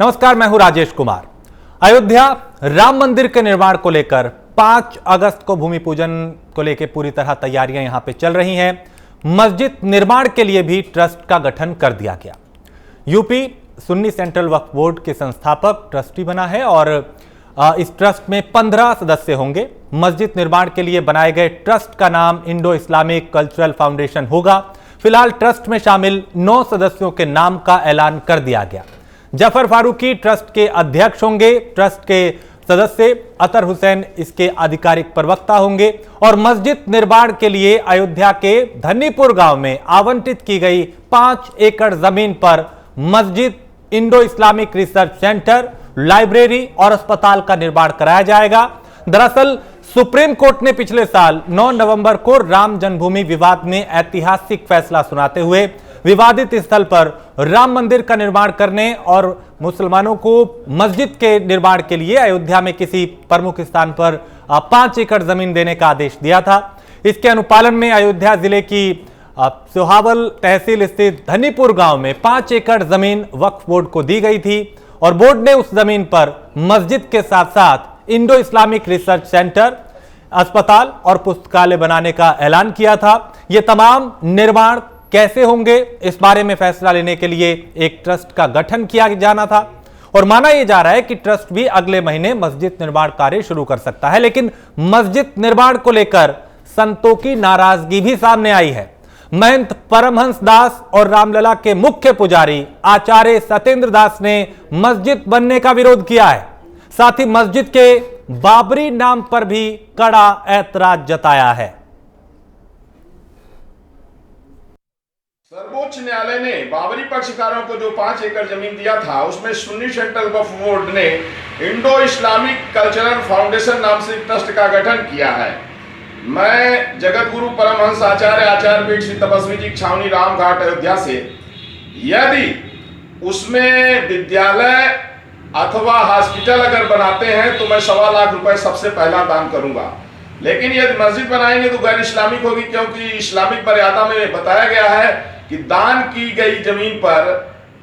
नमस्कार, मैं हूं राजेश कुमार। अयोध्या राम मंदिर के निर्माण को लेकर 5 अगस्त को भूमि पूजन को लेकर पूरी तरह तैयारियां यहां पे चल रही हैं। मस्जिद निर्माण के लिए भी ट्रस्ट का गठन कर दिया गया। यूपी सुन्नी सेंट्रल वक्फ बोर्ड के संस्थापक ट्रस्टी बना है और इस ट्रस्ट में 15 सदस्य होंगे। मस्जिद निर्माण के लिए बनाए गए ट्रस्ट का नाम इंडो इस्लामिक कल्चरल फाउंडेशन होगा। फिलहाल ट्रस्ट में शामिल 9 सदस्यों के नाम का ऐलान कर दिया गया। जफर फारूकी ट्रस्ट के अध्यक्ष होंगे। ट्रस्ट के सदस्य अतर हुसैन इसके आधिकारिक प्रवक्ता होंगे और मस्जिद निर्माण के लिए अयोध्या के धन्नीपुर गांव में आवंटित की गई 5 एकड़ जमीन पर मस्जिद, Indo Islamic research centre, library और अस्पताल का निर्माण कराया जाएगा। दरअसल सुप्रीम कोर्ट ने पिछले साल 9 नवंबर को राम जन्मभूमि विवाद में ऐतिहासिक फैसला सुनाते हुए विवादित स्थल पर राम मंदिर का निर्माण करने और मुसलमानों को मस्जिद के निर्माण के लिए अयोध्या में किसी प्रमुख स्थान पर 5 एकड़ जमीन देने का आदेश दिया था। इसके अनुपालन में अयोध्या जिले की सोहावल तहसील स्थित धन्नीपुर गांव में 5 एकड़ जमीन वक्फ बोर्ड को दी गई थी और बोर्ड ने उस जमीन पर मस्जिद के साथ साथ इंडो इस्लामिक रिसर्च सेंटर, अस्पताल और पुस्तकालय बनाने का ऐलान किया था। यह तमाम निर्माण कैसे होंगे, इस बारे में फैसला लेने के लिए एक ट्रस्ट का गठन किया जाना था और माना यह जा रहा है कि ट्रस्ट भी अगले महीने मस्जिद निर्माण कार्य शुरू कर सकता है। लेकिन मस्जिद निर्माण को लेकर संतों की नाराजगी भी सामने आई है। महंत परमहंस दास और रामलला के मुख्य पुजारी आचार्य सत्येंद्र दास ने मस्जिद बनने का विरोध किया है। साथ ही मस्जिद के बाबरी नाम पर भी कड़ा ऐतराज जताया है। सर्वोच्च न्यायालय ने बाबरी पक्षकारों को जो 5 एकड़ जमीन दिया था, उसमें सुन्नी सेंट्रल वक्फ बोर्ड ने इंडो इस्लामिक कल्चरल फाउंडेशन नाम से ट्रस्ट का गठन किया है। मैं जगत गुरु परमहंस आचार्य पीठ श्री तपस्वी जी छावनी राम घाट अयोध्या से, यदि उसमें विद्यालय अथवा हॉस्पिटल अगर बनाते हैं तो मैं 1.25 लाख रुपए सबसे पहला दान करूंगा। लेकिन यदि मस्जिद बनाएंगे तो गैर इस्लामिक होगी, क्योंकि इस्लामिक मर्यादा में बताया गया है कि दान की गई जमीन पर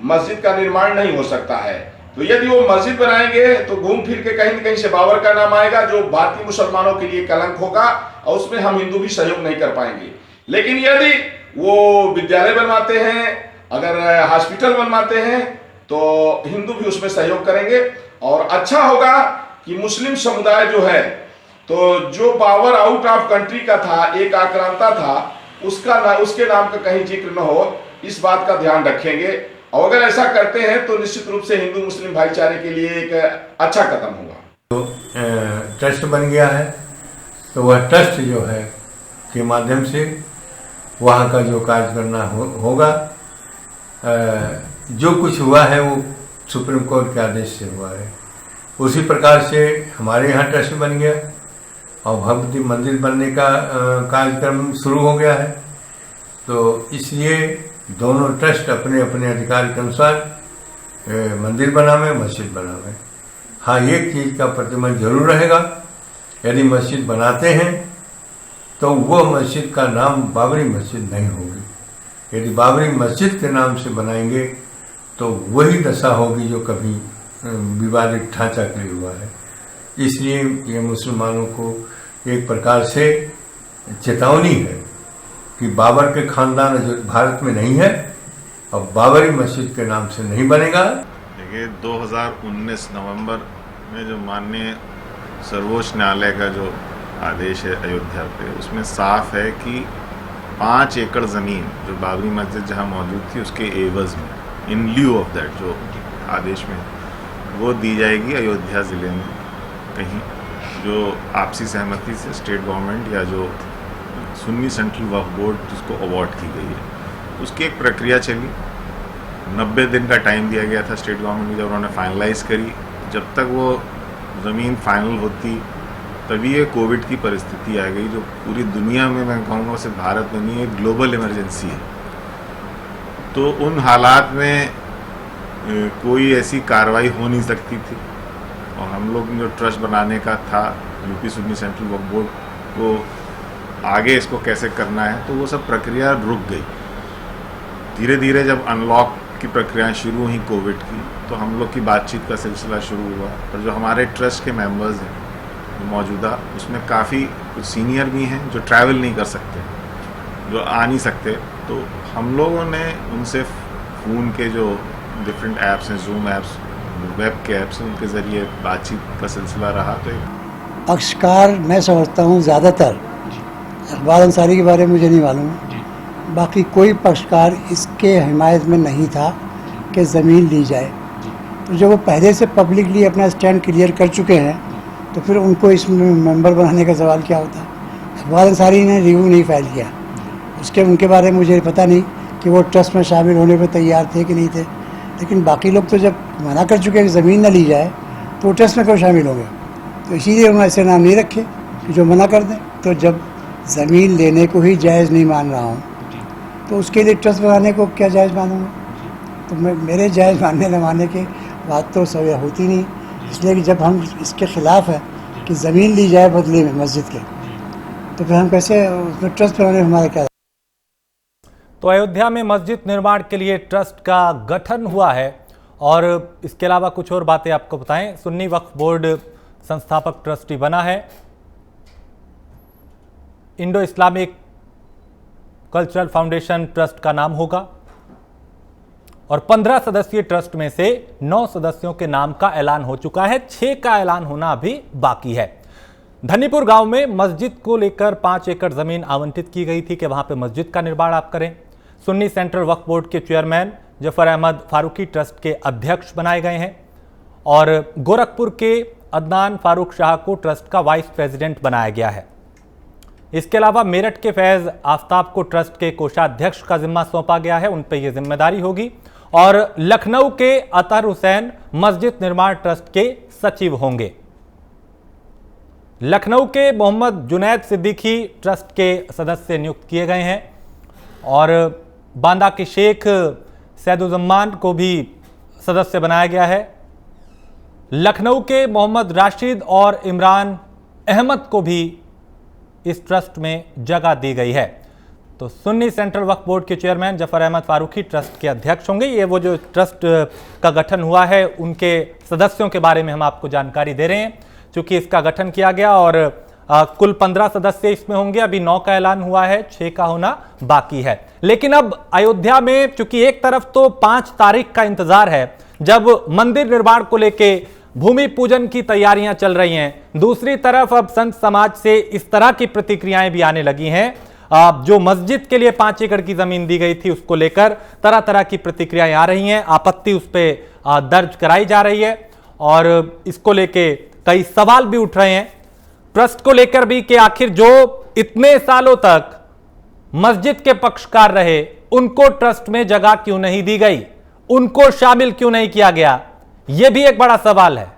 मस्जिद का निर्माण नहीं हो सकता है। तो यदि वो मस्जिद बनाएंगे तो घूम फिर के कहीं न कहीं से बाबर का नाम आएगा, जो भारतीय मुसलमानों के लिए कलंक होगा और उसमें हम हिंदू भी सहयोग नहीं कर पाएंगे। लेकिन यदि वो विद्यालय बनवाते हैं, अगर हॉस्पिटल बनवाते हैं, तो हिंदू भी उसमें सहयोग करेंगे और अच्छा होगा कि मुस्लिम समुदाय जो है, तो जो बाबर आउट ऑफ कंट्री का था, एक आक्रांता था, उसके नाम का कहीं जिक्र न हो, इस बात का ध्यान रखेंगे। और अगर ऐसा करते हैं तो निश्चित रूप से हिंदू मुस्लिम भाईचारे के लिए एक अच्छा कदम होगा। तो ट्रस्ट बन गया है, तो वह ट्रस्ट जो है के माध्यम से वहाँ का जो कार्य करना होगा। जो कुछ हुआ है वो सुप्रीम कोर्ट के आदेश से हुआ है। उसी प्रकार से हमारे यहाँ ट्रस्ट बन गया और भव्य मंदिर बनने का कार्यक्रम शुरू हो गया है। तो इसलिए दोनों ट्रस्ट अपने अपने अधिकार के अनुसार मंदिर बनावे, मस्जिद बनावे। हाँ, एक चीज़ का प्रतिबंध जरूर रहेगा, यदि मस्जिद बनाते हैं तो वह मस्जिद का नाम बाबरी मस्जिद नहीं होगी। यदि बाबरी मस्जिद के नाम से बनाएंगे तो वही दशा होगी जो कभी विवादित ढांचा के लिए हुआ है। इसलिए ये मुसलमानों को एक प्रकार से चेतावनी है कि बाबर के खानदान जो भारत में नहीं है और बाबरी मस्जिद के नाम से नहीं बनेगा। देखिए, 2019 नवंबर में जो माननीय सर्वोच्च न्यायालय का जो आदेश है अयोध्या पे, उसमें साफ है कि 5 एकड़ ज़मीन जो बाबरी मस्जिद जहाँ मौजूद थी उसके एवज में, इन ल्यू ऑफ दैट, जो आदेश में वो दी जाएगी अयोध्या ज़िले में कहीं, जो आपसी सहमति से स्टेट गवर्नमेंट या जो सुन्नी सेंट्रल वक्फ बोर्ड जिसको अवार्ड की गई है, उसकी एक प्रक्रिया चली। 90 दिन का टाइम दिया गया था स्टेट गवर्नमेंट को, जब उन्होंने फाइनलाइज करी। जब तक वो ज़मीन फाइनल होती तभी ये कोविड की परिस्थिति आ गई, जो पूरी दुनिया में, मैं कहूँगा सिर्फ भारत में नहीं, एक ग्लोबल इमरजेंसी है। तो उन हालात में कोई ऐसी कार्रवाई हो नहीं सकती थी और हम लोग जो ट्रस्ट बनाने का था यूपी सुन्नी सेंट्रल वक्फ बोर्ड को, आगे इसको कैसे करना है, तो वो सब प्रक्रिया रुक गई। धीरे धीरे जब अनलॉक की प्रक्रिया शुरू हुई कोविड की, तो हम लोग की बातचीत का सिलसिला शुरू हुआ। और जो हमारे ट्रस्ट के मेंबर्स हैं जो मौजूदा, उसमें काफ़ी कुछ सीनियर भी हैं जो ट्रैवल नहीं कर सकते, जो आ नहीं सकते, तो हम लोगों ने उनसे फ़ोन के जो डिफरेंट ऐप्स हैं, जूम ऐप्स, वेब के ऐप्स हैं, उनके ज़रिए बातचीत का सिलसिला रहा। तो पक्षकार मैं समझता हूँ ज़्यादातर, इकबाल अंसारी के बारे में मुझे नहीं मालूम, बाकी कोई पक्षकार इसके हिमायत में नहीं था कि ज़मीन ली जाए। तो जब वो पहले से पब्लिकली अपना स्टैंड क्लियर कर चुके हैं तो फिर उनको इसमें मेंबर बनाने का सवाल क्या होता है। इकबाल अंसारी ने रिव्यू नहीं फाइल किया, उनके बारे में मुझे पता नहीं कि वो ट्रस्ट में शामिल होने पर तैयार थे कि नहीं थे, लेकिन बाकी लोग तो जब मना कर चुके हैं कि ज़मीन ना ली जाए तो ट्रस्ट में क्यों शामिल होंगे। तो इसीलिए उन्होंने ऐसे नाम नहीं रखे कि जो मना कर दें। तो जब ज़मीन लेने को ही जायज़ नहीं मान रहा हूँ तो उसके लिए ट्रस्ट बनाने को क्या जायज़ मानूंगा। तो मेरे जायज़ मानने न मानने की बात तो सही होती नहीं, इसलिए कि जब हम इसके ख़िलाफ़ हैं कि ज़मीन ली जाए बदले में मस्जिद के, तो फिर हम कैसे उसमें ट्रस्ट बनाने में हमारा क्या। तो अयोध्या में मस्जिद निर्माण के लिए ट्रस्ट का गठन हुआ है और इसके अलावा कुछ और बातें आपको बताएं। सुन्नी वक्फ बोर्ड संस्थापक ट्रस्टी बना है, Indo Islamic cultural foundation trust का नाम होगा और 15 सदस्यीय ट्रस्ट में से 9 सदस्यों के नाम का ऐलान हो चुका है, 6 का ऐलान होना अभी बाकी है। धनीपुर गांव में मस्जिद को लेकर 5 एकड़ जमीन आवंटित की गई थी कि वहां पे मस्जिद का निर्माण आप करें। सुन्नी सेंट्रल वक्फ बोर्ड के चेयरमैन जफर अहमद फारूकी ट्रस्ट के अध्यक्ष बनाए गए हैं और गोरखपुर के अदनान फारूक शाह को ट्रस्ट का वाइस प्रेसिडेंट बनाया गया है। इसके अलावा मेरठ के फैज आफ्ताब को ट्रस्ट के कोषाध्यक्ष का जिम्मा सौंपा गया है, उन पर यह जिम्मेदारी होगी। और लखनऊ के अतहर हुसैन मस्जिद निर्माण ट्रस्ट के सचिव होंगे। लखनऊ के मोहम्मद जुनैद सिद्दीकी ट्रस्ट के सदस्य नियुक्त किए गए हैं और बांदा के शेख सैदुज्जमान को भी सदस्य बनाया गया है। लखनऊ के मोहम्मद राशिद और इमरान अहमद को भी इस ट्रस्ट में जगह दी गई है। तो सुन्नी सेंट्रल वक्फ बोर्ड के चेयरमैन जफर अहमद फारूकी ट्रस्ट के अध्यक्ष होंगे। ये वो जो ट्रस्ट का गठन हुआ है उनके सदस्यों के बारे में हम आपको जानकारी दे रहे हैं, क्योंकि इसका गठन किया गया और कुल 15 सदस्य इसमें होंगे। अभी 9 का ऐलान हुआ है, 6 का होना बाकी है। लेकिन अब अयोध्या में चूंकि एक तरफ तो 5 तारीख का इंतजार है जब मंदिर निर्माण को लेके भूमि पूजन की तैयारियां चल रही हैं, दूसरी तरफ अब संत समाज से इस तरह की प्रतिक्रियाएं भी आने लगी हैं। जो मस्जिद के लिए 5 एकड़ की जमीन दी गई थी उसको लेकर तरह तरह की प्रतिक्रियाएं आ रही हैं, आपत्ति उस पर दर्ज कराई जा रही है और इसको लेके कई सवाल भी उठ रहे हैं ट्रस्ट को लेकर भी कि आखिर जो इतने सालों तक मस्जिद के पक्षकार रहे उनको ट्रस्ट में जगह क्यों नहीं दी गई, उनको शामिल क्यों नहीं किया गया, यह भी एक बड़ा सवाल है।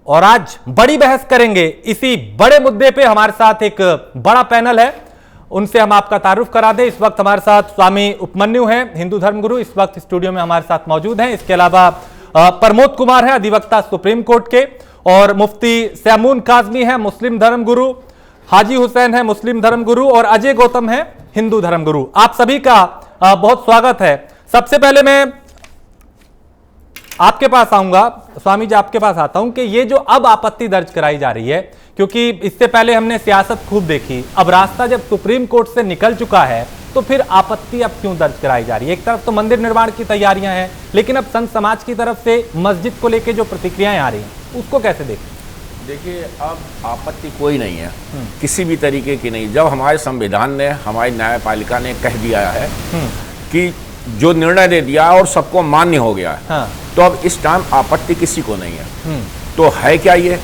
और आज बड़ी बहस करेंगे इसी बड़े मुद्दे पे। हमारे साथ एक बड़ा पैनल है, उनसे हम आपका तारुफ करा दें। इस वक्त हमारे साथ स्वामी उपमन्यु हैं, हिंदू धर्मगुरु, इस वक्त स्टूडियो में हमारे साथ मौजूद हैं। इसके अलावा प्रमोद कुमार है, अधिवक्ता सुप्रीम कोर्ट के, और मुफ्ती सैमून काजमी है, मुस्लिम धर्मगुरु, हाजी हुसैन है, मुस्लिम धर्मगुरु, और अजय गौतम है, हिंदू धर्मगुरु। आप सभी का बहुत स्वागत है। सबसे पहले मैं आपके पास आऊंगा, स्वामी जी आपके पास आता हूं कि ये जो अब आपत्ति दर्ज कराई जा रही है, क्योंकि इससे पहले हमने सियासत खूब देखी, अब रास्ता जब सुप्रीम कोर्ट से निकल चुका है तो फिर आपत्ति अब क्यों दर्ज कराई जा रही है? एक तरफ तो मंदिर निर्माण की तैयारियां हैं, लेकिन अब संत समाज की तरफ से मस्जिद को लेकर जो प्रतिक्रियाएं आ रही हैं उसको कैसे देखें? देखिए, अब आपत्ति कोई नहीं है, किसी भी तरीके की नहीं। जब हमारे संविधान ने, हमारी न्यायपालिका ने कह दिया है कि जो निर्णय दे दिया और सबको मान्य हो गया है, हाँ। तो अब इस टाइम आपत्ति किसी को नहीं है। तो है क्या ये?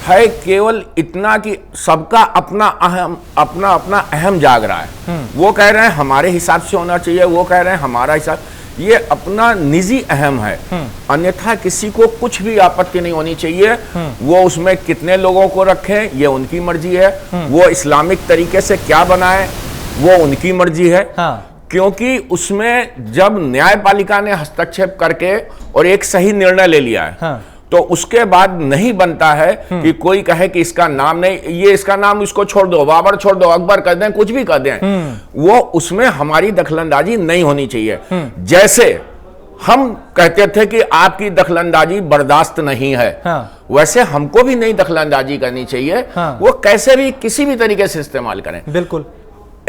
है केवल इतना कि सबका अपना अहम जाग रहा है। वो कह रहे हैं हमारे हिसाब से होना चाहिए, वो कह रहे हैं हमारा हिसाब, ये अपना निजी अहम है। अन्यथा किसी को कुछ भी आपत्ति नहीं होनी चाहिए। वो उसमें कितने लोगों को रखें ये उनकी मर्जी है, वो इस्लामिक तरीके से क्या बनाए वो उनकी मर्जी है। हाँ। क्योंकि उसमें जब न्यायपालिका ने हस्तक्षेप करके और एक सही निर्णय ले लिया है, हाँ। तो उसके बाद नहीं बनता है कि कोई कहे कि इसका नाम नहीं, ये इसका नाम इसको छोड़ दो, बाबर छोड़ दो, अकबर कर दें, कुछ भी कर दें, वो उसमें हमारी दखलंदाजी नहीं होनी चाहिए। जैसे हम कहते थे कि आपकी दखलंदाजी बर्दाश्त नहीं है, वैसे हमको भी नहीं दखलंदाजी करनी चाहिए। वो कैसे भी किसी भी तरीके से इस्तेमाल करें। बिल्कुल।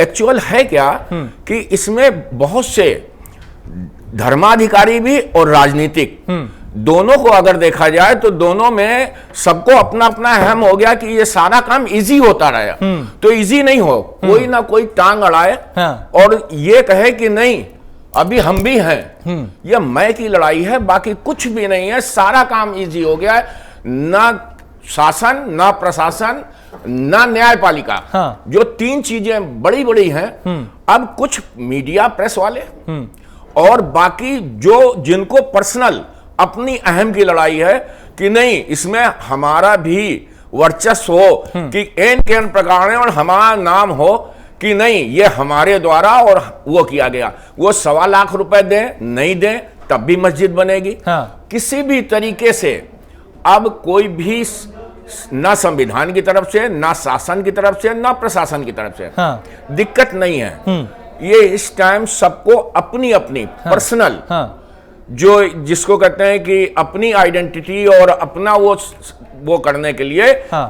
एक्चुअल है क्या कि इसमें बहुत से धर्माधिकारी भी और राजनीतिक दोनों को अगर देखा जाए तो दोनों में सबको अपना अपना अहम हो गया कि ये सारा काम इजी होता रहे। तो इजी नहीं हो, कोई ना कोई टांग अड़ाए और ये कहे कि नहीं अभी हम भी हैं, ये मैं की लड़ाई है, बाकी कुछ भी नहीं है, सारा काम इजी हो गया है। ना शासन, ना प्रशासन, ना न्यायपालिका, जो तीन चीजें बड़ी बड़ी हैं, अब कुछ मीडिया प्रेस वाले और बाकी जो जिनको पर्सनल अपनी अहम की लड़ाई है कि नहीं इसमें हमारा भी वर्चस्व हो कि एन के एन प्रकार और हमारा नाम हो कि नहीं ये हमारे द्वारा और वो किया गया। वो 1.25 लाख रुपए दें नहीं दें तब भी मस्जिद बनेगी। किसी भी तरीके से अब कोई भी ना संविधान की तरफ से, ना शासन की तरफ से, ना प्रशासन की तरफ से दिक्कत नहीं है। ये इस टाइम सबको अपनी अपनी पर्सनल जो जिसको कहते हैं कि अपनी आइडेंटिटी और अपना वो करने के लिए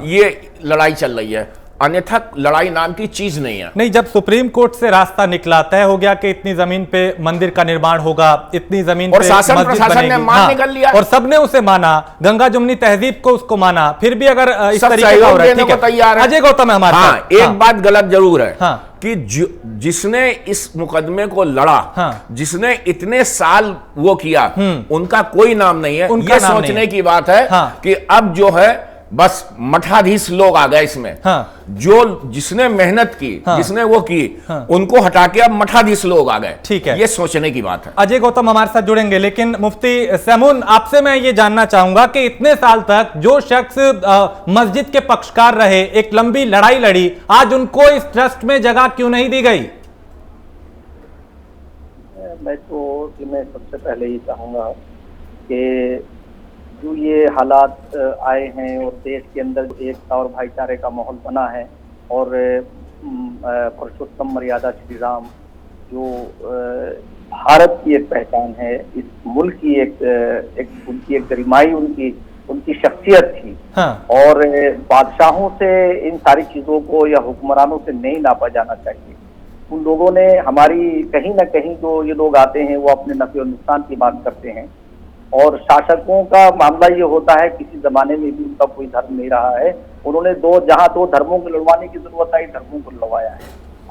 ये लड़ाई चल रही है, अन्यथा लड़ाई नाम की चीज नहीं है। नहीं, जब सुप्रीम कोर्ट से रास्ता निकला, तय हो गया कि इतनी जमीन पे मंदिर का निर्माण होगा, इतनी जमीन और पे शासन प्रशासन ने मान निकल लिया और सबने उसे माना, गंगा जमुनी तहजीब को उसको माना, फिर भी अगर इस तरीके का हो रहा है, ठीक है, तैयार है। अजय गौतम हमारे साथ। एक बात गलत जरूर है कि जिसने इस मुकदमे को लड़ा, जिसने इतने साल वो किया, उनका कोई नाम नहीं है। ये सोचने की बात है कि अब जो है बस मठाधीश लोग आ गए इसमें। जो जिसने मेहनत की, जिसने वो की, उनको हटा के अब मठाधीश लोग आ गए। ठीक है, ये सोचने की बात है। अजय गौतम हमारे साथ जुड़ेंगे, लेकिन मुफ्ती सैमून आपसे मैं ये जानना चाहूंगा कि इतने साल तक जो शख्स मस्जिद के पक्षकार रहे, एक लंबी लड़ाई लड़ी, आज उनको इस ट्रस्ट में जगह क्यों नहीं दी गई? मैं सबसे पहले ये चाहूंगा कि जो ये हालात आए हैं और देश के अंदर एकता और भाईचारे का माहौल बना है और पुरुषोत्तम मर्यादा श्री राम जो भारत की एक पहचान है, इस मुल्क की उनकी एक गरिमाई, उनकी शख्सियत थी। और बादशाहों से इन सारी चीजों को या हुक्मरानों से नहीं नापा जाना चाहिए। उन लोगों ने हमारी कहीं ना कहीं जो ये लोग आते हैं वो अपने नफे और नुकसान की बात करते हैं और शासकों का मामला ये होता है, किसी जमाने में भी उनका कोई धर्म नहीं रहा है, उन्होंने जहां दो धर्मों को लड़वाने की जरूरत आई, धर्मों को लड़वाया है।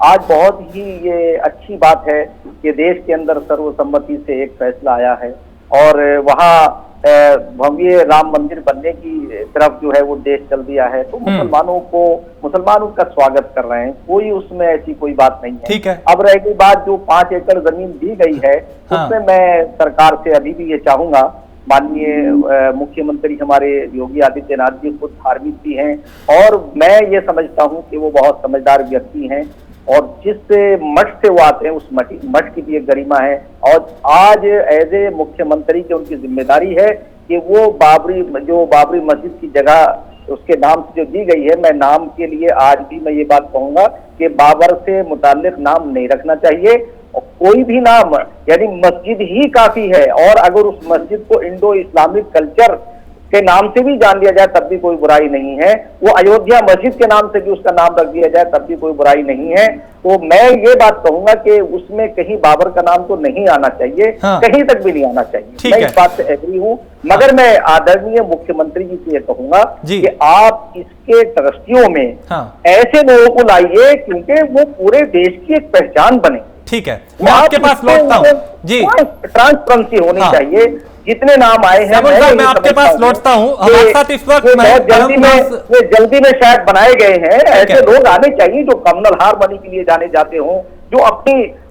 आज बहुत ही ये अच्छी बात है कि देश के अंदर सर्वसम्मति से एक फैसला आया है और वहाँ भव्य राम मंदिर बनने की तरफ जो है वो देश चल दिया है। तो मुसलमान उसका स्वागत कर रहे हैं, कोई उसमें ऐसी कोई बात नहीं है। ठीक है। अब रह गई बात जो 5 एकड़ जमीन दी गई है, उसमें मैं सरकार से अभी भी ये चाहूंगा, माननीय मुख्यमंत्री हमारे योगी आदित्यनाथ जी खुद धार्मिक भी हैं और मैं ये समझता हूँ कि वो बहुत समझदार व्यक्ति हैं और जिस मठ से वो आते हैं उस मठ की भी एक गरिमा है। और आज एज ए मुख्यमंत्री की उनकी जिम्मेदारी है कि वो बाबरी मस्जिद की जगह उसके नाम से जो दी गई है, मैं नाम के लिए आज भी मैं ये बात कहूंगा कि बाबर से मुताल्लिक नाम नहीं रखना चाहिए और कोई भी नाम, यानी मस्जिद ही काफी है। और अगर उस मस्जिद को इंडो इस्लामिक कल्चर के नाम से भी जान लिया जाए तब भी कोई बुराई नहीं है। वो अयोध्या मस्जिद के नाम से भी उसका नाम रख दिया जाए तब भी कोई बुराई नहीं है। तो मैं ये बात कहूंगा कि उसमें कहीं बाबर का नाम तो नहीं आना चाहिए, कहीं तक भी नहीं आना चाहिए। मैं इस बात से एग्री हूँ, मगर मैं आदरणीय मुख्यमंत्री जी से ये कहूंगा कि आप इसके ट्रस्टियों में ऐसे लोगों को लाइए क्योंकि वो पूरे देश की एक पहचान बने। ठीक है, मैं आपके पास लौटता हूँ जी। ट्रांसपेरेंसी होनी चाहिए। जितने नाम आए हैं मैं आपके पास लौटता हूँ। हमारे साथ इस वक्त जल्दी में शायद बनाए गए हैं। ऐसे लोग आने चाहिए जो कम्युनल हार्मनी के लिए जाने जाते हों, जो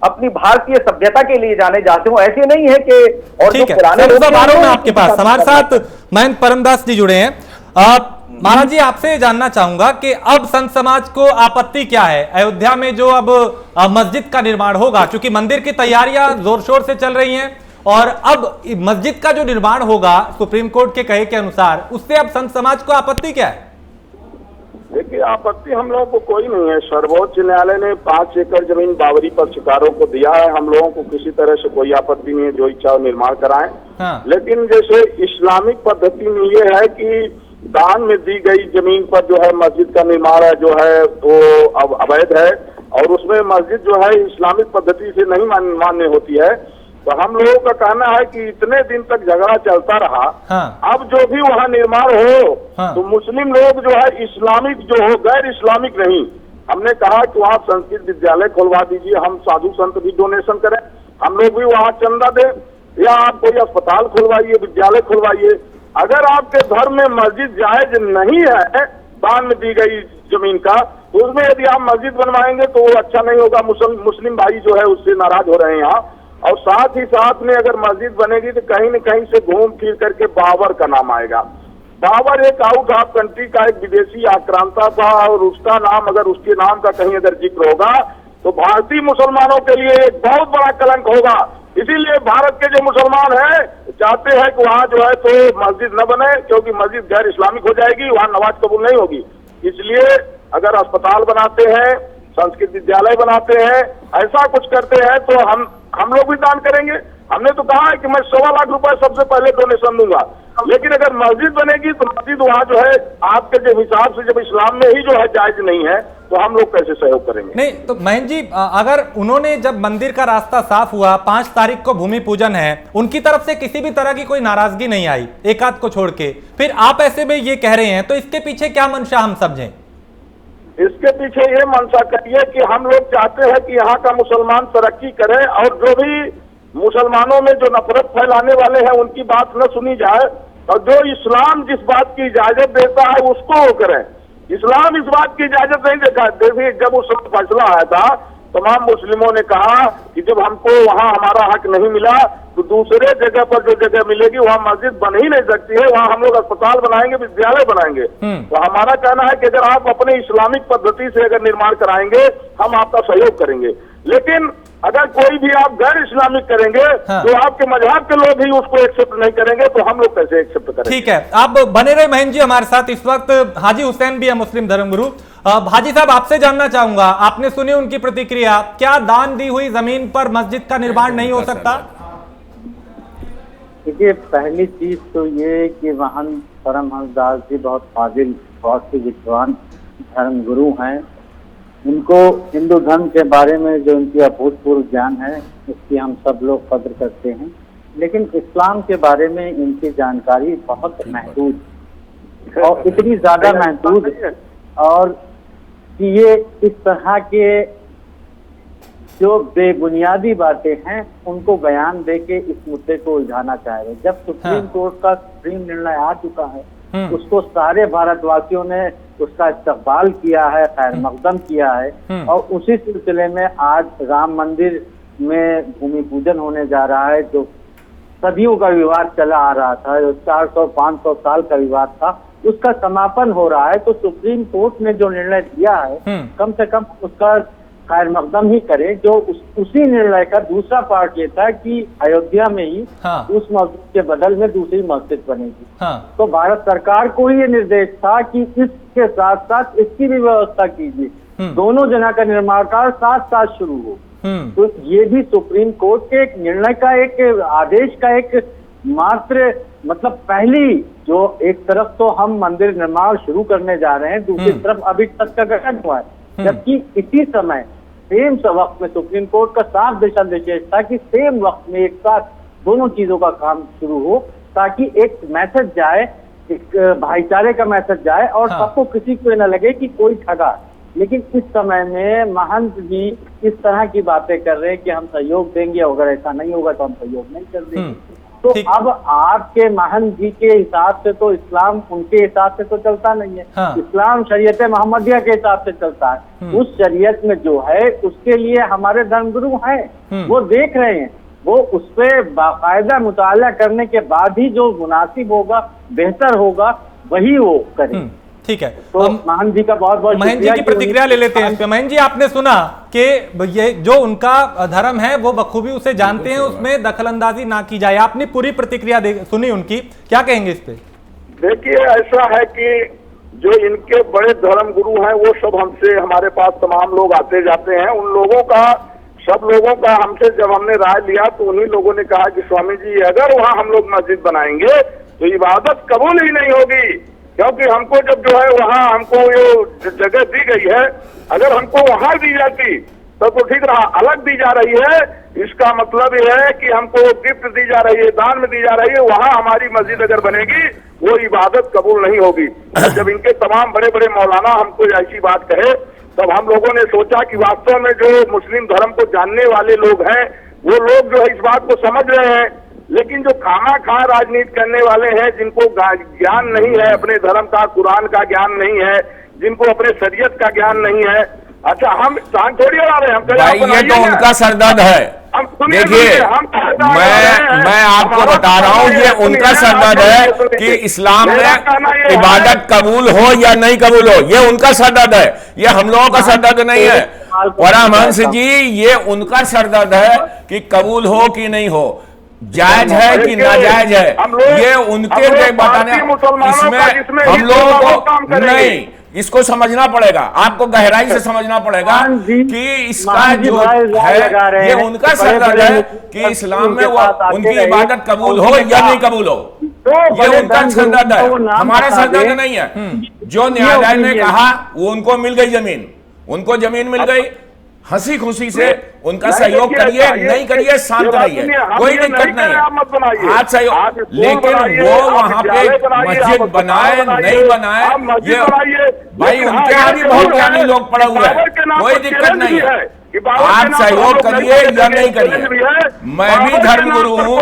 अपनी भारतीय सभ्यता के लिए जाने जाते हों। ऐसे नहीं है कि और जो पुराने लोग आपके पास हमारे साथ महंत परमदास जी जुड़े हैं। महाराज जी, आपसे जानना चाहूंगा कि अब संत समाज को आपत्ति क्या है अयोध्या में जो अब मस्जिद का निर्माण होगा, क्योंकि मंदिर की तैयारियां जोर शोर से चल रही हैं और अब मस्जिद का जो निर्माण होगा सुप्रीम कोर्ट के कहे के अनुसार, उससे अब संत समाज को आपत्ति क्या है? देखिए, आपत्ति हम लोगों को कोई नहीं है। सर्वोच्च न्यायालय ने 5 एकड़ जमीन बावरी पक्षकारों को दिया है। हम लोगों को किसी तरह से कोई आपत्ति नहीं है, जो इच्छा निर्माण कराएं। हाँ। लेकिन जैसे इस्लामिक पद्धति में ये है कि दान में दी गई जमीन पर जो है मस्जिद का निर्माण है जो है वो अब अवैध है, और उसमें मस्जिद जो है इस्लामिक पद्धति से नहीं मान्य होती है। तो हम लोगों का कहना है कि इतने दिन तक झगड़ा चलता रहा। हाँ। अब जो भी वहाँ निर्माण हो, हाँ। तो मुस्लिम लोग जो है इस्लामिक जो हो, गैर इस्लामिक नहीं। हमने कहा कि वहाँ संस्कृत विद्यालय खुलवा दीजिए, हम साधु संत भी डोनेशन करें, हम लोग भी वहाँ चंदा दें, या आप कोई अस्पताल खुलवाइए, विद्यालय खुलवाइए। अगर आपके धर्म में मस्जिद जायज नहीं है दान में दी गई जमीन का, तो उसमें यदि आप मस्जिद बनवाएंगे तो वो अच्छा नहीं होगा। मुस्लिम भाई जो है उससे नाराज हो रहे हैं यहाँ। और साथ ही साथ में अगर मस्जिद बनेगी तो कहीं न कहीं से घूम फिर करके बाबर का नाम आएगा। बाबर एक आउट ऑफ कंट्री का एक विदेशी आक्रांता था, और उसका नाम अगर उसके नाम का कहीं अगर जिक्र होगा तो भारतीय मुसलमानों के लिए एक बहुत बड़ा कलंक होगा। इसीलिए भारत के जो मुसलमान हैं चाहते हैं कि वहाँ जो है तो मस्जिद न बने, क्योंकि मस्जिद गैर इस्लामिक हो जाएगी, वहाँ नमाज कबूल नहीं होगी। इसलिए अगर अस्पताल बनाते हैं, संस्कृत विद्यालय बनाते हैं, ऐसा कुछ करते हैं तो हम लोग भी दान करेंगे। हमने तो कहा है कि मैं 1.25 लाख रुपए सबसे पहले डोनेशन दूंगा। लेकिन अगर मस्जिद बनेगी तो मस्जिद वहाँ जो है आपके जो हिसाब से जब इस्लाम में ही जो है जायज नहीं है, तो हम लोग कैसे सहयोग करेंगे? नहीं तो महेंद्र जी, अगर उन्होंने जब मंदिर का रास्ता साफ हुआ, 5 तारीख को भूमि पूजन है, उनकी तरफ से किसी भी तरह की कोई नाराजगी नहीं आई, एक आध को छोड़ के, फिर आप ऐसे में ये कह रहे हैं, तो इसके पीछे क्या मंशा हम समझें? इसके पीछे ये मंशा करिए कि हम लोग चाहते हैं कि यहाँ का मुसलमान तरक्की करे, और जो भी मुसलमानों में जो नफरत फैलाने वाले हैं उनकी बात न सुनी जाए, और जो इस्लाम जिस बात की इजाजत देता है उसको वो करें। इस्लाम इस बात की इजाजत नहीं देता। देखिए, जब उस वक्त फैसला आया था, तमाम मुस्लिमों ने कहा कि जब हमको वहाँ हमारा हक नहीं मिला तो दूसरे जगह पर जो जगह मिलेगी वहाँ मस्जिद बन ही नहीं सकती है, वहाँ हम लोग अस्पताल बनाएंगे, विद्यालय बनाएंगे। तो हमारा कहना है कि अगर आप अपने इस्लामिक पद्धति से अगर निर्माण कराएंगे, हम आपका सहयोग करेंगे। लेकिन अगर कोई भी आप गैर इस्लामिक करेंगे, हाँ। तो आपके मजहब के लोग ही उसको एक्सेप्ट नहीं करेंगे, तो हम लोग कैसे एक्सेप्ट करेंगे? ठीक है, आप बने रहे महेंद्र जी हमारे साथ। इस वक्त हाजी हुसैन भी है, मुस्लिम धर्मगुरु। हाजी साहब, आपसे जानना चाहूंगा, आपने सुनी उनकी प्रतिक्रिया, क्या दान दी हुई जमीन पर मस्जिद का निर्माण नहीं हो सकता? देखिए, पहली चीज तो ये कि महंत परमहंस दास जी बहुत फाजिल, बहुत ही विद्वान धर्मगुरु हैं। इनको हिंदू धर्म के बारे में जो इनकी अभूतपूर्व ज्ञान है उसकी हम सब लोग कद्र करते हैं, लेकिन इस्लाम के बारे में इनकी जानकारी बहुत महदूद, और इतनी ज्यादा महदूद और कि ये इस तरह के जो बेबुनियादी बातें हैं उनको बयान देके इस मुद्दे को उलझाना चाह रहे। जब सुप्रीम कोर्ट का सुप्रीम निर्णय आ चुका है, उसको सारे भारतवासियों ने उसका इस्तकबाल किया है, खैर मकदम किया है, और उसी सिलसिले में आज राम मंदिर में भूमि पूजन होने जा रहा है, जो सदियों का विवाद चला आ रहा था, जो 400-500 साल का विवाद था, उसका समापन हो रहा है। तो सुप्रीम कोर्ट ने जो निर्णय दिया है, कम से कम उसका खैर मकदम ही करे। जो उसी निर्णय का दूसरा पार्ट ये था कि अयोध्या में ही उस मस्जिद के बदल में दूसरी मस्जिद बनेगी। तो भारत सरकार को ही ये निर्देश था कि इसके साथ साथ इसकी भी व्यवस्था कीजिए, दोनों जगह का निर्माण कार्य साथ साथ शुरू हो। तो ये भी सुप्रीम कोर्ट के एक निर्णय का, एक आदेश का एक मात्र मतलब पहली, जो एक तरफ तो हम मंदिर निर्माण शुरू करने जा रहे हैं, दूसरी तरफ अभी तक का गठन हुआ है, जबकि इसी समय सेम वक्त में सुप्रीम कोर्ट का साफ दिशा निर्देश था कि सेम वक्त में एक साथ दोनों चीजों का काम शुरू हो, ताकि एक मैसेज जाए, एक भाईचारे का मैसेज जाए, और सबको किसी को न लगे कि कोई ठगा। लेकिन इस समय में महंत जी इस तरह की बातें कर रहे हैं कि हम सहयोग देंगे, अगर ऐसा नहीं होगा तो हम सहयोग नहीं कर देंगे। तो अब आपके महंत जी के हिसाब से तो इस्लाम उनके हिसाब से तो चलता नहीं है। इस्लाम शरीयत मोहम्मदिया के हिसाब से चलता है। उस शरीयत में जो है उसके लिए हमारे धर्मगुरु हैं, वो देख रहे हैं, वो उस पर बाकायदा मुताला करने के बाद ही जो मुनासिब होगा, बेहतर होगा, वही वो करें। ठीक है, तो महंत जी का बहुत बहुत महेंद्र जी की प्रतिक्रिया ले लेते हैं इस पे। महेंद्र जी, आपने सुना कि ये जो उनका धर्म है वो बखूबी उसे जानते हैं, उसमें दखलंदाजी ना की जाए। आपने पूरी प्रतिक्रिया सुनी उनकी, क्या कहेंगे इस पे? देखिए, ऐसा है कि जो इनके बड़े धर्म गुरु हैं वो सब हमसे, हमारे पास तमाम लोग आते जाते हैं, उन लोगों का, सब लोगों का हमसे जब हमने राय लिया तो उन्हीं लोगों ने कहा कि स्वामी जी अगर वहाँ हम लोग मस्जिद बनाएंगे तो इबादत कबूल ही नहीं होगी, क्योंकि हमको जब जो है वहाँ हमको ये जगह दी गई है, अगर हमको वहाँ दी जाती तो ठीक रहा, अलग दी जा रही है, इसका मतलब ये है कि हमको गिफ्ट दी जा रही है, दान में दी जा रही है, वहाँ हमारी मस्जिद अगर बनेगी वो इबादत कबूल नहीं होगी। जब इनके तमाम बड़े बड़े मौलाना हमको ऐसी बात कहे तब हम लोगों ने सोचा कि वास्तव में जो मुस्लिम धर्म को जानने वाले लोग हैं वो लोग जो है इस बात को समझ रहे हैं, लेकिन जो खाना खा राजनीति करने वाले हैं, जिनको ज्ञान नहीं है अपने धर्म का, कुरान का ज्ञान नहीं है, जिनको अपने शरीयत का ज्ञान नहीं है, अच्छा हम टांग थोड़ी उड़ा रहे हैं, हम भाई ये तो उनका सरदर्द है। देखिए, मैं आपको बता रहा हूँ, ये उनका सरदर्द है कि इस्लाम में इबादत कबूल हो या नहीं कबूल हो, ये उनका सरदर्द है, ये हम लोगों का सरदर्द नहीं है। परमहंस जी, ये उनका सरदर्द है कि कबूल हो कि नहीं हो, जायज है कि नाजायज है, ये उनके लिए बताने। इसमें हम लोगों को नहीं, इसको समझना पड़ेगा, आपको गहराई से समझना पड़ेगा कि इसका जो है ये उनका सरदर्द है कि इस्लाम में वो उनकी इबादत कबूल हो या नहीं कबूल हो, ये उनका सरदर्द है, हमारा सरदर्द नहीं है। जो न्यायालय ने कहा वो उनको मिल गई जमीन, उनको जमीन मिल गई, हंसी खुशी से उनका सहयोग करिए, नहीं करिए शांत रहिए, कोई दिक्कत नहीं है, आज सहयोग। लेकिन वो वहां पे मस्जिद बनाए नहीं बनाए, ये भाई उनके यहाँ भी बहुत ज्ञानी लोग पड़े हुए हैं, कोई दिक्कत नहीं है, आप सहयोग करिए या नहीं करिए। मैं भी धर्मगुरु हूँ,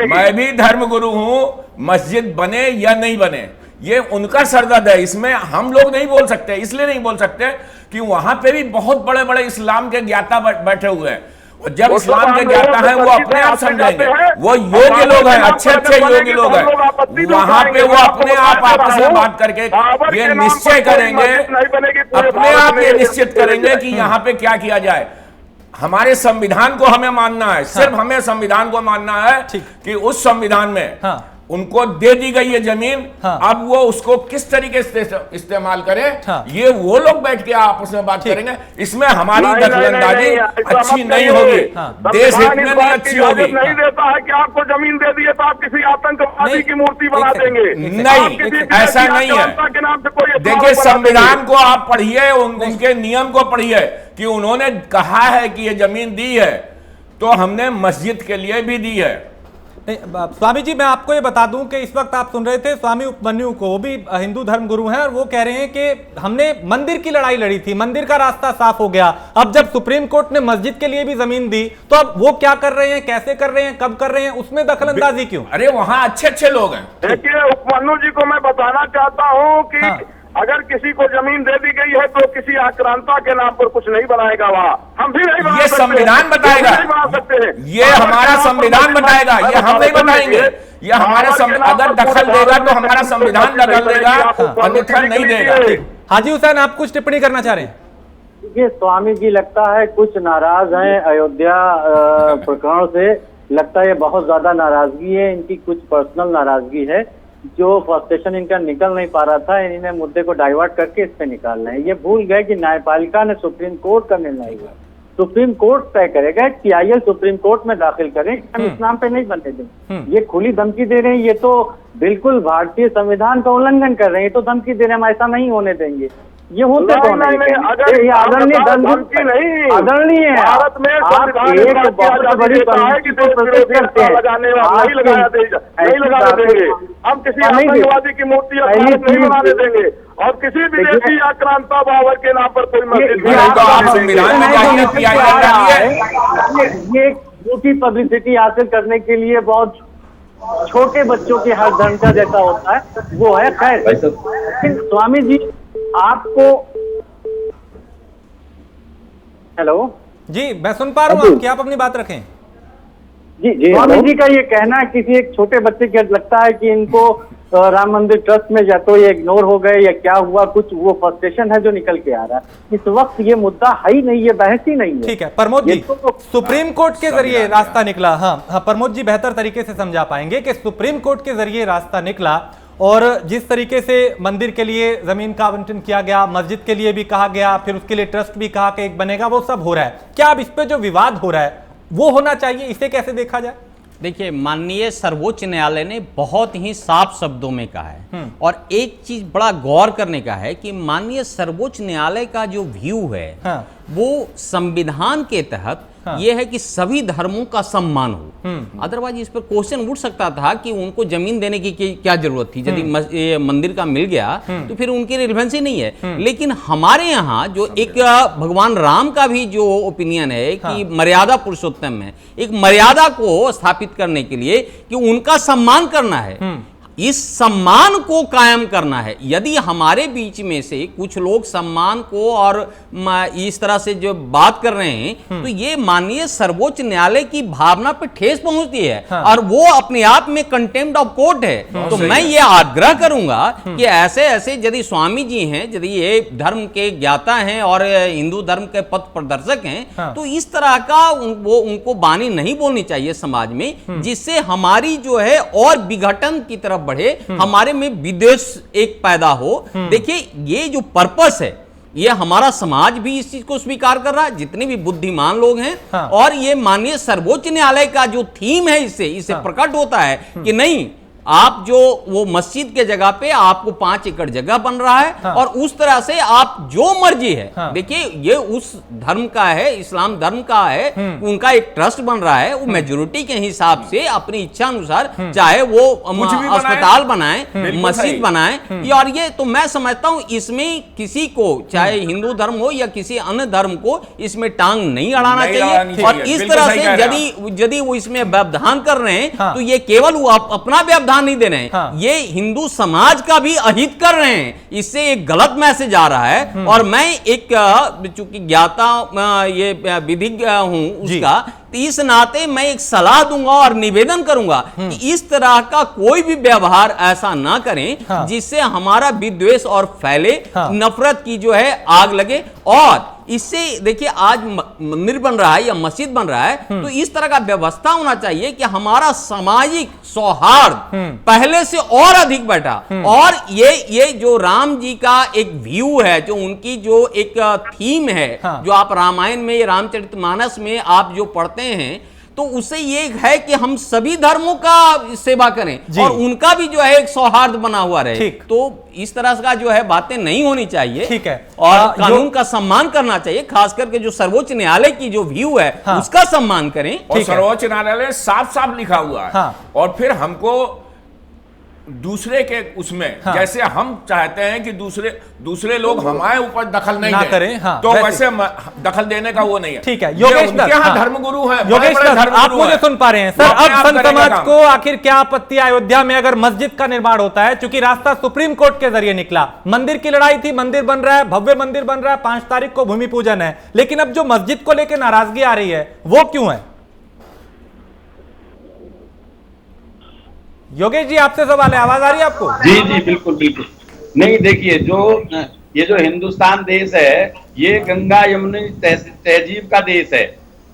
मैं भी धर्मगुरु हूँ, मस्जिद बने या नहीं बने ये उनका सरदर्द है, इसमें हम लोग नहीं बोल सकते। इसलिए नहीं बोल सकते कि वहां पे भी बहुत बड़े बड़े इस्लाम के ज्ञाता बैठे हुए हैं, और जब इस्लाम के ज्ञाता हैं वो अपने आप समझेंगे, वो योग्य लोग हैं, अच्छे अच्छे योग्य लोग हैं, वहां पे वो अपने आप आपस में बात करके ये निश्चय करेंगे, अपने आप ये निश्चित करेंगे कि यहाँ पे क्या किया जाए। हमारे संविधान को हमें मानना है, सिर्फ हमें संविधान को मानना है कि उस संविधान में उनको दे दी गई है जमीन, अब वो उसको किस तरीके से इस्तेमाल करें, ये वो लोग बैठ के आपस में बात करेंगे। इसमें हमारी दखलंदाजी अच्छी नहीं होगी, देश हित में नहीं अच्छी होगी। नहीं देता है कि आपको जमीन दे दिए तो आप किसी आतंकवादी की मूर्ति बना देंगे, नहीं, ऐसा नहीं है। देखिए, संविधान को आप पढ़िए, उनके नियम को पढ़िए कि उन्होंने कहा है कि ये जमीन दी है तो हमने मस्जिद के लिए भी दी है। नहीं स्वामी जी, मैं आपको ये बता दूं कि इस वक्त आप सुन रहे थे स्वामी उपमन्यु को, वो भी हिंदू धर्म गुरु हैं, और वो कह रहे हैं कि हमने मंदिर की लड़ाई लड़ी थी, मंदिर का रास्ता साफ हो गया, अब जब सुप्रीम कोर्ट ने मस्जिद के लिए भी जमीन दी तो अब वो क्या कर रहे हैं, कैसे कर रहे हैं, कब कर रहे हैं, उसमें दखलंदाजी क्यों? अरे वहां अच्छे अच्छे लोग हैं। देखिए, उपमन्यु जी को मैं बताना चाहता हूँ कि अगर किसी को जमीन दे दी गई है तो किसी आक्रांता के नाम पर कुछ नहीं बनाएगा, वहाँ हम भी नहीं बना ये सकते, संविधान बताएगा, नहीं बना सकते हैं, ये हमारा संविधान बताएगा, ये हम नहीं बताएंगे, ये हमारे अगर दखल देगा तो हमारा संविधान दखल देगा, अन्यथा नहीं देगा। हाजी हुसैन, आप कुछ टिप्पणी करना चाह रहे हैं? ये स्वामी जी लगता है कुछ नाराज हैं अयोध्या प्रकरण से, लगता है बहुत ज्यादा नाराजगी है इनकी, कुछ पर्सनल नाराजगी है, जो फ्रस्ट्रेशन इनका निकल नहीं पा रहा था, इन्हें मुद्दे को डाइवर्ट करके इस पे निकाल रहे हैं। ये भूल गए कि न्यायपालिका ने सुप्रीम कोर्ट का निर्णय हुआ, सुप्रीम कोर्ट तय करेगा, TIL सुप्रीम कोर्ट में दाखिल करें, हम इस्लाम पे नहीं बनने दें। ये खुली धमकी दे रहे हैं, ये तो बिल्कुल भारतीय संविधान का उल्लंघन कर रहे हैं, ये तो धमकी दे रहे हैं, हम ऐसा नहीं होने देंगे। ये होते कौन है? ये आदरणीय आदरणीय है, भारत में एक बहुत बड़ी करते हैं, नहीं लगाने देंगे हम, किसी आतंकवादी की मूर्ति नहीं बनाने देंगे, और किसी विदेशी आक्रांता बाबर के नाम पर कोई मस्जिद ये झूठी पब्लिसिटी हासिल करने के लिए बहुत छोटे बच्चों की हर घंटा जैसा होता है वो है। खैर, स्वामी जी आपको, हेलो जी, मैं सुन पा रहा हूँ आपकी, आप अपनी बात रखें। जी, स्वामी जी का ये कहना है किसी एक छोटे बच्चे के लगता है कि इनको तो राम मंदिर ट्रस्ट में या तो ये इग्नोर हो गए या क्या हुआ, कुछ वो फ्रस्ट्रेशन है जो निकल के आ रहा है। इस वक्त ये मुद्दा है ही नहीं, ये बहस ही नहीं है। ठीक है प्रमोद जी, तो सुप्रीम कोर्ट के जरिए रास्ता निकला। हाँ प्रमोद जी बेहतर तरीके से समझा पाएंगे कि सुप्रीम कोर्ट के जरिए रास्ता निकला और जिस तरीके से मंदिर के लिए जमीन का आवंटन किया गया, मस्जिद के लिए भी कहा गया, फिर उसके लिए ट्रस्ट भी कहा कि एक बनेगा, वो सब हो रहा है। क्या अब इस पे जो विवाद हो रहा है वो होना चाहिए, इसे कैसे देखा जाए? देखिए, माननीय सर्वोच्च न्यायालय ने बहुत ही साफ शब्दों में कहा है और एक चीज बड़ा गौर करने का है कि माननीय सर्वोच्च न्यायालय का जो व्यू है वो संविधान के तहत ये है कि सभी धर्मों का सम्मान हो। अदरवाइज इस पर क्वेश्चन उठ सकता था कि उनको जमीन देने की क्या जरूरत थी, यदि मंदिर का मिल गया तो फिर उनकी रिलेवेंसी नहीं है। लेकिन हमारे यहाँ जो एक भगवान राम का भी जो ओपिनियन है कि मर्यादा पुरुषोत्तम है, एक मर्यादा को स्थापित करने के लिए कि उनका सम्मान करना है, इस सम्मान को कायम करना है। यदि हमारे बीच में से कुछ लोग सम्मान को और इस तरह से जो बात कर रहे हैं तो ये माननीय सर्वोच्च न्यायालय की भावना पे ठेस पहुंचती है और वो अपने आप में कंटेम्प्ट ऑफ कोर्ट है। तो मैं ये आग्रह करूंगा कि ऐसे ऐसे यदि स्वामी जी हैं, यदि ये धर्म के ज्ञाता हैं और हिंदू धर्म के पथ प्रदर्शक हैं, तो इस तरह का उनको बानी नहीं बोलनी चाहिए समाज में, जिससे हमारी जो है और विघटन की तरफ बढ़े, हमारे में विद्वेष एक पैदा हो। देखिए, ये जो पर्पस है ये हमारा समाज भी इस चीज को स्वीकार कर रहा है, जितने भी बुद्धिमान लोग हैं और ये माननीय सर्वोच्च न्यायालय का जो थीम है इससे प्रकट होता है कि नहीं, आप जो वो मस्जिद के जगह पे आपको 5 एकड़ जगह बन रहा है और उस तरह से आप जो मर्जी है, देखिए ये उस धर्म का है, इस्लाम धर्म का है, उनका एक ट्रस्ट बन रहा है, वो मेजोरिटी के हिसाब से अपनी इच्छा अनुसार चाहे वो अस्पताल बनाए, मस्जिद बनाए, और ये तो मैं समझता हूं इसमें किसी को, चाहे हिंदू धर्म हो या किसी अन्य धर्म को, इसमें टांग नहीं अड़ाना चाहिए। और इस तरह से यदि वो इसमें व्यवधान कर रहे हैं तो ये केवल वो अपना व्यवधान नहीं दे रहे हैं, ये हिंदू समाज का भी अहित कर रहे हैं। इससे एक गलत मैसेज आ रहा है और मैं एक चूंकि ज्ञाता ये विधिज्ञ हूं उसका, इस नाते मैं एक सलाह दूंगा और निवेदन करूंगा कि इस तरह का कोई भी व्यवहार ऐसा ना करें जिससे हमारा विद्वेष और फैले, नफरत की जो है आग लगे। और इससे देखिए, आज मंदिर बन रहा है या मस्जिद बन रहा है तो इस तरह का व्यवस्था होना चाहिए कि हमारा सामाजिक सौहार्द पहले से और अधिक बैठा। और ये जो राम जी का एक व्यू है, जो उनकी जो एक थीम है, जो आप रामायण में, रामचरितमानस में आप जो पढ़ते हैं, तो उससे ये है कि हम सभी धर्मों का सेवा करें और उनका भी जो है एक सौहार्द बना हुआ रहे। तो इस तरह का जो है बातें नहीं होनी चाहिए। ठीक है, और कानून का सम्मान करना चाहिए, खास करके जो सर्वोच्च न्यायालय की जो व्यू है उसका सम्मान करें। और सर्वोच्च न्यायालय साफ साफ लिखा हुआ है। और फिर हमको दूसरे के उसमें जैसे हम चाहते हैं कि दूसरे लोग हमारे ऊपर दखल नहीं करें, तो वैसे दखल देने का वो नहीं है। ठीक है, योगेश दत्त धर्मगुरु है, योगेश दत्त आप मुझे सुन पा रहे हैं? सर, अब संत समाज को आखिर क्या आपत्ति अयोध्या में अगर मस्जिद का निर्माण होता है? चूंकि रास्ता सुप्रीम कोर्ट के जरिए निकला, मंदिर की लड़ाई थी, मंदिर बन रहा है, भव्य मंदिर बन रहा है, 5 तारीख को भूमि पूजन है, लेकिन अब जो मस्जिद को लेकर नाराजगी आ रही है वो क्यों है? योगेश जी, आपसे सवाल है, आवाज आ रही है आपको? जी जी बिल्कुल बिल्कुल। नहीं, देखिए, ये जो हिंदुस्तान देश है ये गंगा यमुना तहजीब का देश है,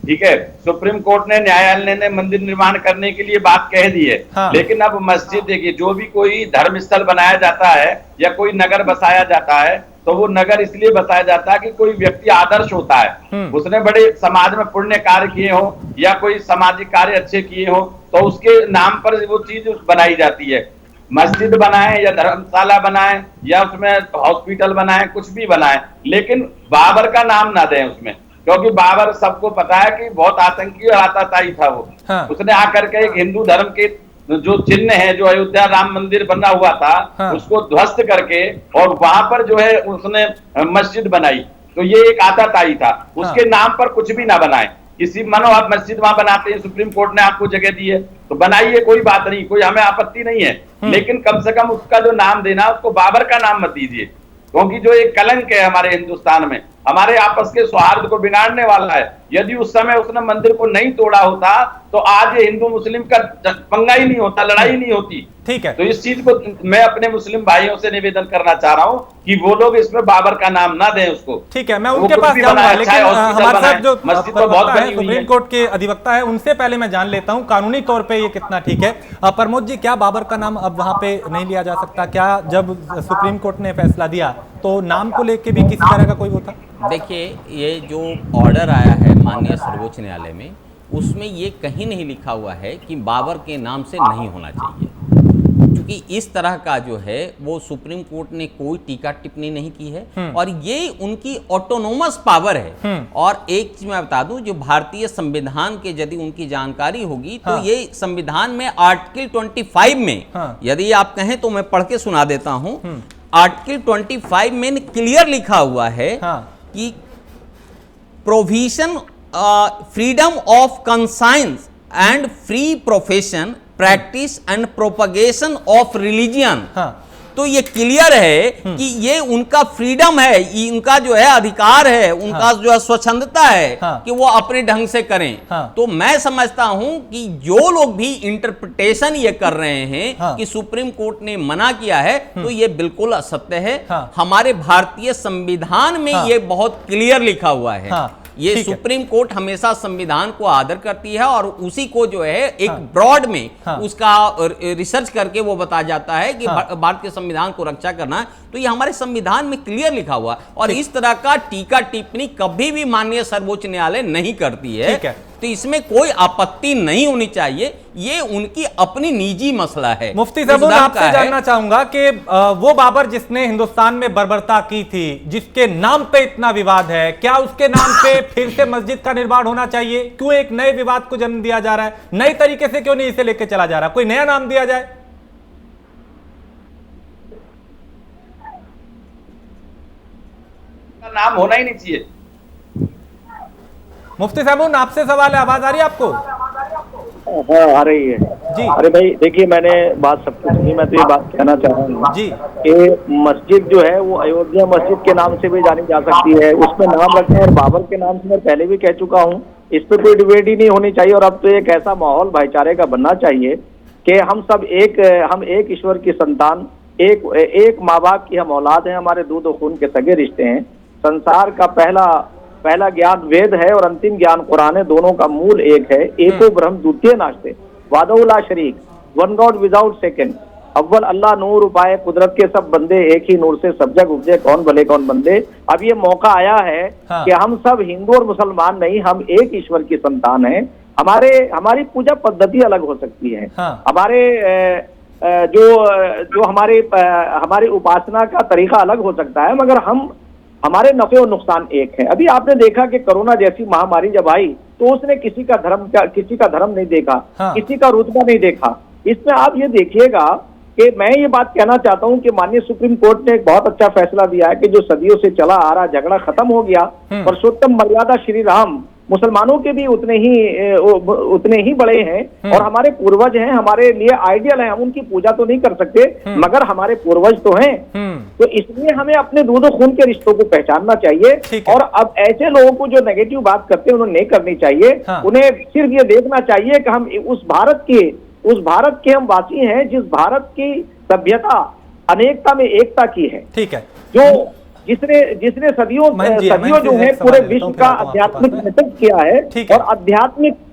ठीक है। सुप्रीम कोर्ट ने, न्यायालय ने मंदिर निर्माण करने के लिए बात कह दी है। लेकिन अब मस्जिद, देखिए, जो भी कोई धर्म स्थल बनाया जाता है या कोई नगर बसाया जाता है तो वो नगर इसलिए बसाया जाता है कि कोई व्यक्ति आदर्श होता है, उसने बड़े समाज में पुण्य कार्य किए हो या कोई सामाजिक कार्य अच्छे किए हो, तो उसके नाम पर वो चीज बनाई जाती है। मस्जिद बनाए या धर्मशाला बनाए या उसमें हॉस्पिटल बनाए, कुछ भी बनाए, लेकिन बाबर का नाम ना दें उसमें, क्योंकि बाबर सबको पता है कि बहुत आतंकी और आतताई था वो। उसने आकर के एक हिंदू धर्म के जो चिन्ह है, जो अयोध्या राम मंदिर बना हुआ था, उसको ध्वस्त करके और वहां पर जो है उसने मस्जिद बनाई, तो ये एक आतताई था। उसके नाम पर कुछ भी ना बनाए। किसी मानो आप मस्जिद वहां बनाते हैं, सुप्रीम कोर्ट ने आपको जगह दी है तो बनाइए, कोई बात नहीं, कोई हमें आपत्ति नहीं है, लेकिन कम से कम उसका जो नाम देना, उसको बाबर का नाम मत दीजिए, क्योंकि जो एक कलंक है हमारे हिंदुस्तान में, हमारे आपस के सौहार्द को बिगाड़ने वाला है। यदि उस समय उसने मंदिर को नहीं तोड़ा होता तो आज ये हिंदू मुस्लिम का पंगा ही नहीं होता, लड़ाई नहीं होती। ठीक है, तो इस चीज को मैं अपने मुस्लिम भाइयों से निवेदन करना चाह रहा हूं कि वो लोग इसमें बाबर का नाम ना दें उसको। ठीक है, मैं उनके पास जाऊंगा, लेकिन हमारे साथ जो सुप्रीम कोर्ट के अधिवक्ता है उनसे पहले मैं जान लेता हूं कानूनी तौर पे ये कितना ठीक है। प्रमोद जी, क्या बाबर का नाम अब वहां पे नहीं लिया जा सकता? क्या जब सुप्रीम कोर्ट ने फैसला दिया तो नाम को लेके भी किसी तरह का कोई होता? देखिए, ये जो ऑर्डर आया है माननीय सर्वोच्च न्यायालय में, उसमें ये कहीं नहीं लिखा हुआ है कि बाबर के नाम से नहीं होना चाहिए, क्योंकि इस तरह का जो है वो सुप्रीम कोर्ट ने कोई टीका टिप्पणी नहीं की है और ये उनकी ऑटोनोमस पावर है। और एक चीज मैं बता दूं, जो भारतीय संविधान के यदि उनकी जानकारी होगी तो ये संविधान में आर्टिकल 25 में, यदि आप कहें तो मैं पढ़ के सुना देता हूं। आर्टिकल 25 में क्लियर लिखा हुआ है कि provision freedom of conscience and free profession practice and propagation of religion. तो ये क्लियर है कि ये उनका फ्रीडम है, इनका जो है अधिकार है, उनका जो है स्वच्छंदता है कि वो अपने ढंग से करें। तो मैं समझता हूं कि जो लोग भी इंटरप्रिटेशन ये कर रहे हैं कि सुप्रीम कोर्ट ने मना किया है, तो ये बिल्कुल असत्य है। हमारे भारतीय संविधान में ये बहुत क्लियर लिखा हुआ है। ये सुप्रीम कोर्ट हमेशा संविधान को आदर करती है और उसी को जो है एक ब्रॉड में उसका रिसर्च करके वो बताया जाता है कि भारत के संविधान को रक्षा करना है। तो ये हमारे संविधान में क्लियर लिखा हुआ और इस तरह का टीका टिप्पणी कभी भी माननीय सर्वोच्च न्यायालय नहीं करती है। तो इसमें कोई आपत्ति नहीं होनी चाहिए, ये उनकी अपनी निजी मसला है। मुफ्ती साहब, आपसे जानना चाहूंगा कि वो बाबर जिसने हिंदुस्तान में बर्बरता की थी, जिसके नाम पे इतना विवाद है, क्या उसके नाम पे फिर से मस्जिद का निर्माण होना चाहिए? क्यों एक नए विवाद को जन्म दिया जा रहा है? नए तरीके से क्यों नहीं इसे लेके चला जा रहा? कोई नया नाम दिया जाए। नाम होना ही नहीं चाहिए। मुफ्ती साहब, आपसे सवाल है, आवाज आ रही है आपको? हाँ, आ रही है जी। अरे भाई देखिए, मैंने बात सब कुछ सुनी, मैं तो ये बात कहना चाह रहा हूँ जी कि मस्जिद जो है वो अयोध्या मस्जिद के नाम से भी जानी जा सकती है, उसमें नाम रखना है। और बाबर के नाम से मैं पहले भी कह चुका हूँ, इस पर कोई डिबेट ही नहीं होनी चाहिए। और अब तो एक ऐसा माहौल भाईचारे का बनना चाहिए कि हम सब हम एक ईश्वर की संतान, एक माँ बाप की हम औलाद हैं, हमारे दूध और खून के सगे रिश्ते हैं। संसार का पहला ज्ञान वेद है और अंतिम ज्ञान कुरान है, दोनों का मूल एक है। एको ब्रह्म द्वितीय नास्ते वादौला शरीक, वन गॉड विदाउट सेकंड। अव्वल अल्लाह नूर उपाय कुदरत के सब बंदे, एक ही नूर से सब जग उपजे, कौन भले कौन बंदे। अब ये मौका आया है कि हम सब हिंदू और मुसलमान नहीं, हम एक ईश्वर की संतान हैं। हमारी पूजा पद्धति अलग हो सकती है, हमारे जो हमारी उपासना का तरीका अलग हो सकता है, मगर हमारे नफे और नुकसान एक है। अभी आपने देखा कि कोरोना जैसी महामारी जब आई तो उसने किसी का धर्म नहीं देखा, किसी का रुतबा नहीं देखा। इसमें आप ये देखिएगा कि मैं ये बात कहना चाहता हूं कि माननीय सुप्रीम कोर्ट ने एक बहुत अच्छा फैसला दिया है कि जो सदियों से चला आ रहा झगड़ा खत्म हो गया। पुरुषोत्तम मर्यादा श्री राम मुसलमानों के भी उतने ही बड़े हैं और हमारे पूर्वज हैं, हमारे लिए आइडियल हैं। हम उनकी पूजा तो नहीं कर सकते मगर हमारे पूर्वज तो हैं। तो इसलिए हमें अपने दूध और खून के रिश्तों को पहचानना चाहिए। और अब ऐसे लोगों को जो नेगेटिव बात करते हैं उन्हें नहीं करनी चाहिए। उन्हें सिर्फ ये देखना चाहिए कि हम उस भारत के हम वासी हैं जिस भारत की सभ्यता अनेकता में एकता की है। ठीक है, जो जिसने सदियों जो है पूरे विश्व का आध्यात्मिक नेतृत्व किया है और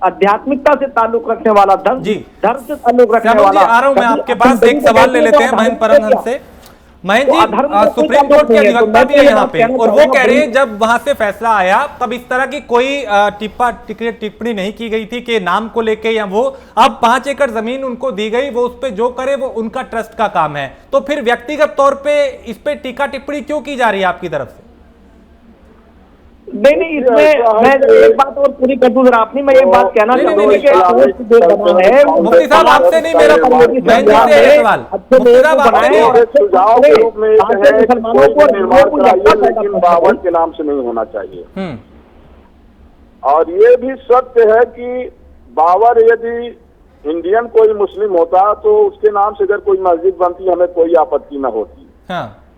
आध्यात्मिकता से ताल्लुक रखने वाला धर्म से ताल्लुक रखने वाला। आ रहा हूं मैं आपके पास, एक सवाल ले लेते हैं महेंद्र परमहंस से। महेंद्र जी, सुप्रीम कोर्ट के अधिवक्ता भी है यहाँ पे और वो कह रहे हैं जब वहां से फैसला आया तब इस तरह की कोई टिप्पणी नहीं की गई थी कि नाम को लेके या वो, अब 5 एकड़ जमीन उनको दी गई, वो उस पे जो करे वो उनका ट्रस्ट का काम है। तो फिर व्यक्तिगत तौर पे इस पे टीका टिप्पणी क्यों की जा रही है आपकी तरफ से? नहीं, इसमें मैं एक बात और पूरी कर दूं, आपने मैं एक बात कहना चाहता हूँ कि मुफ्ती साहब आपसे नहीं, मेरा सवाल बाबर के नाम से नहीं होना चाहिए। और ये भी सत्य है कि बाबर यदि इंडियन कोई मुस्लिम होता तो उसके नाम से अगर कोई मस्जिद बनती हमें कोई आपत्ति न होती।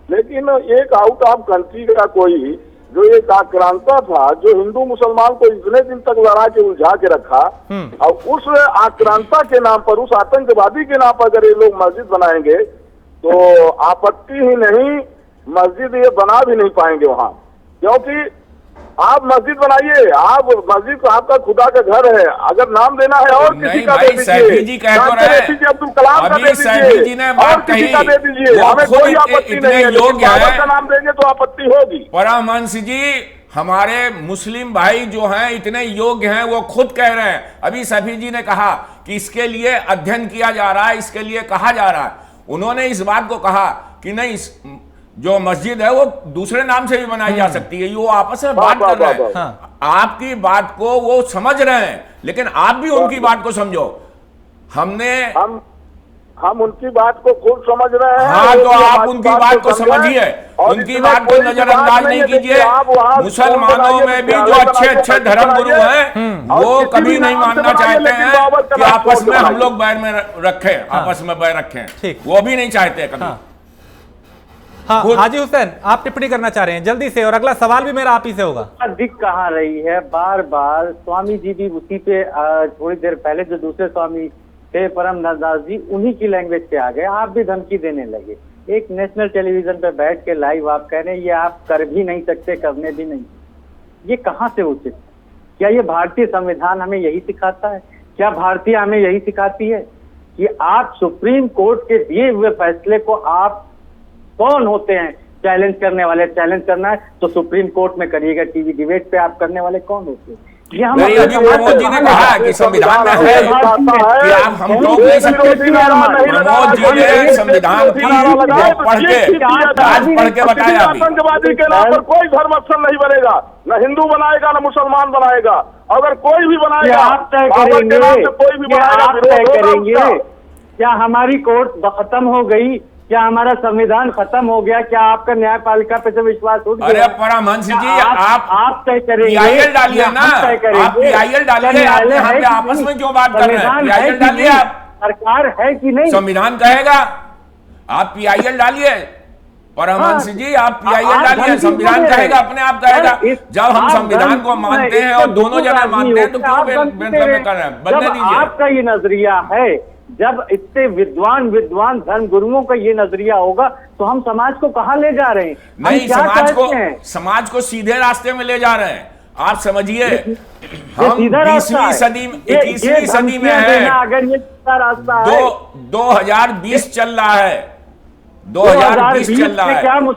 लेकिन एक आउट ऑफ कंट्री का कोई जो एक आक्रांता था, जो हिंदू मुसलमान को इतने दिन तक लड़ा के उलझा के रखा, और उस आक्रांता के नाम पर, उस आतंकवादी के नाम पर अगर ये लोग मस्जिद बनाएंगे तो आपत्ति ही नहीं, मस्जिद ये बना भी नहीं पाएंगे वहाँ। क्योंकि आप मस्जिद बनाइए, आप मस्जिद को आपका खुदा का घर है, अगर नाम देना है और किसी का दे दीजिए, अब्दुल कलाम का दे दीजिए, और किसी का दे दीजिए, हमें कोई आपत्ति नहीं है। बाबर का नाम देंगे तो आपत्ति होगी। परमहंस जी, हमारे मुस्लिम भाई जो हैं इतने योग्य हैं, वो खुद कह रहे हैं। अभी सैफी जी ने कहा कि इसके लिए अध्ययन किया जा रहा है, इसके लिए कहा जा रहा है। उन्होंने इस बात को कहा कि नहीं, जो मस्जिद है वो दूसरे नाम से भी बनाई जा सकती है। वो आपस में बात कर रहे हैं। आपकी बात को वो समझ रहे हैं, लेकिन आप भी उनकी बात को समझो। हम उनकी बात को खूब समझ रहे हैं। हाँ, तो आप उनकी बात को समझिए, उनकी बात को नजरअंदाज नहीं कीजिए। मुसलमानों में भी जो अच्छे अच्छे धर्म गुरु हैं, वो कभी नहीं मानना चाहते हैं कि आपस में हम लोग बैर में रखें, आपस में बैर रखें, वो भी नहीं चाहते कभी। हाँ, हाजी हुसैन, आप टिप्पणी करना चाह रहे हैं जल्दी से, और अगला सवाल भी मेरा आप ही से होगा। दिख कहाँ रही है, बार बार स्वामी जी भी उसी पे, थोड़ी देर पहले जो दूसरे स्वामी थे परमहंस दास जी, उन्हीं की लैंग्वेज पे आ गए। आप भी धमकी देने लगे। एक नेशनल टेलीविजन पे बैठ के लाइव आप कह रहे हैं ये आप कर भी नहीं सकते, करने भी नहीं। ये कहाँ से उचित? क्या ये भारतीय संविधान हमें यही सिखाता है? क्या भारतीय हमें यही सिखाती है कि आप सुप्रीम कोर्ट के दिए हुए फैसले को, आप कौन होते हैं चैलेंज करने वाले? चैलेंज करना है तो सुप्रीम कोर्ट में करिएगा, टीवी डिबेट पे आप करने वाले कौन होते हैं? प्रमोद जी ने कहा कि संविधान में है कि आप हम लोग नहीं सकते। प्रमोद जी ने संविधान की पढ़ के बताया। आतंकवादी के नाम पर कोई धर्म अक्षर नहीं बनेगा, न हिंदू बनाएगा न मुसलमान बनाएगा। अगर कोई भी बनाएगा, आप तय करेंगे, कोई भी आप तय करेंगे। क्या हमारी कोर्ट खत्म हो गई? क्या हमारा संविधान खत्म हो गया? क्या आपका न्यायपालिका पे से विश्वास उठ गया? अरे परमहंस जी, आप तय करेंगे, PIL डालिए ना, आप PIL डालिए। आप आपस में क्यों बात कर रहे हैं? PIL डालिए। आप सरकार है कि नहीं? संविधान कहेगा, आप PIL डालिए। परमहंस जी, आप PIL डालिए, संविधान कहेगा, अपने आप कहेगा। जब हम संविधान को मानते हैं और दोनों जगह मानते हैं, तो क्यों बेनकाब कर रहे हैं? बनने दीजिए। आपका ये नजरिया है, जब इतने विद्वान धर्म गुरुओं का ये नजरिया होगा तो हम समाज को कहां ले जा रहे हैं? नहीं, समाज को सीधे रास्ते में ले जा रहे हैं। आप समझिए, हम 20वीं सदी में, 21वीं सदी में है। अगर ये रास्ता है, 2020 चल रहा है, 2020 चल रहा है।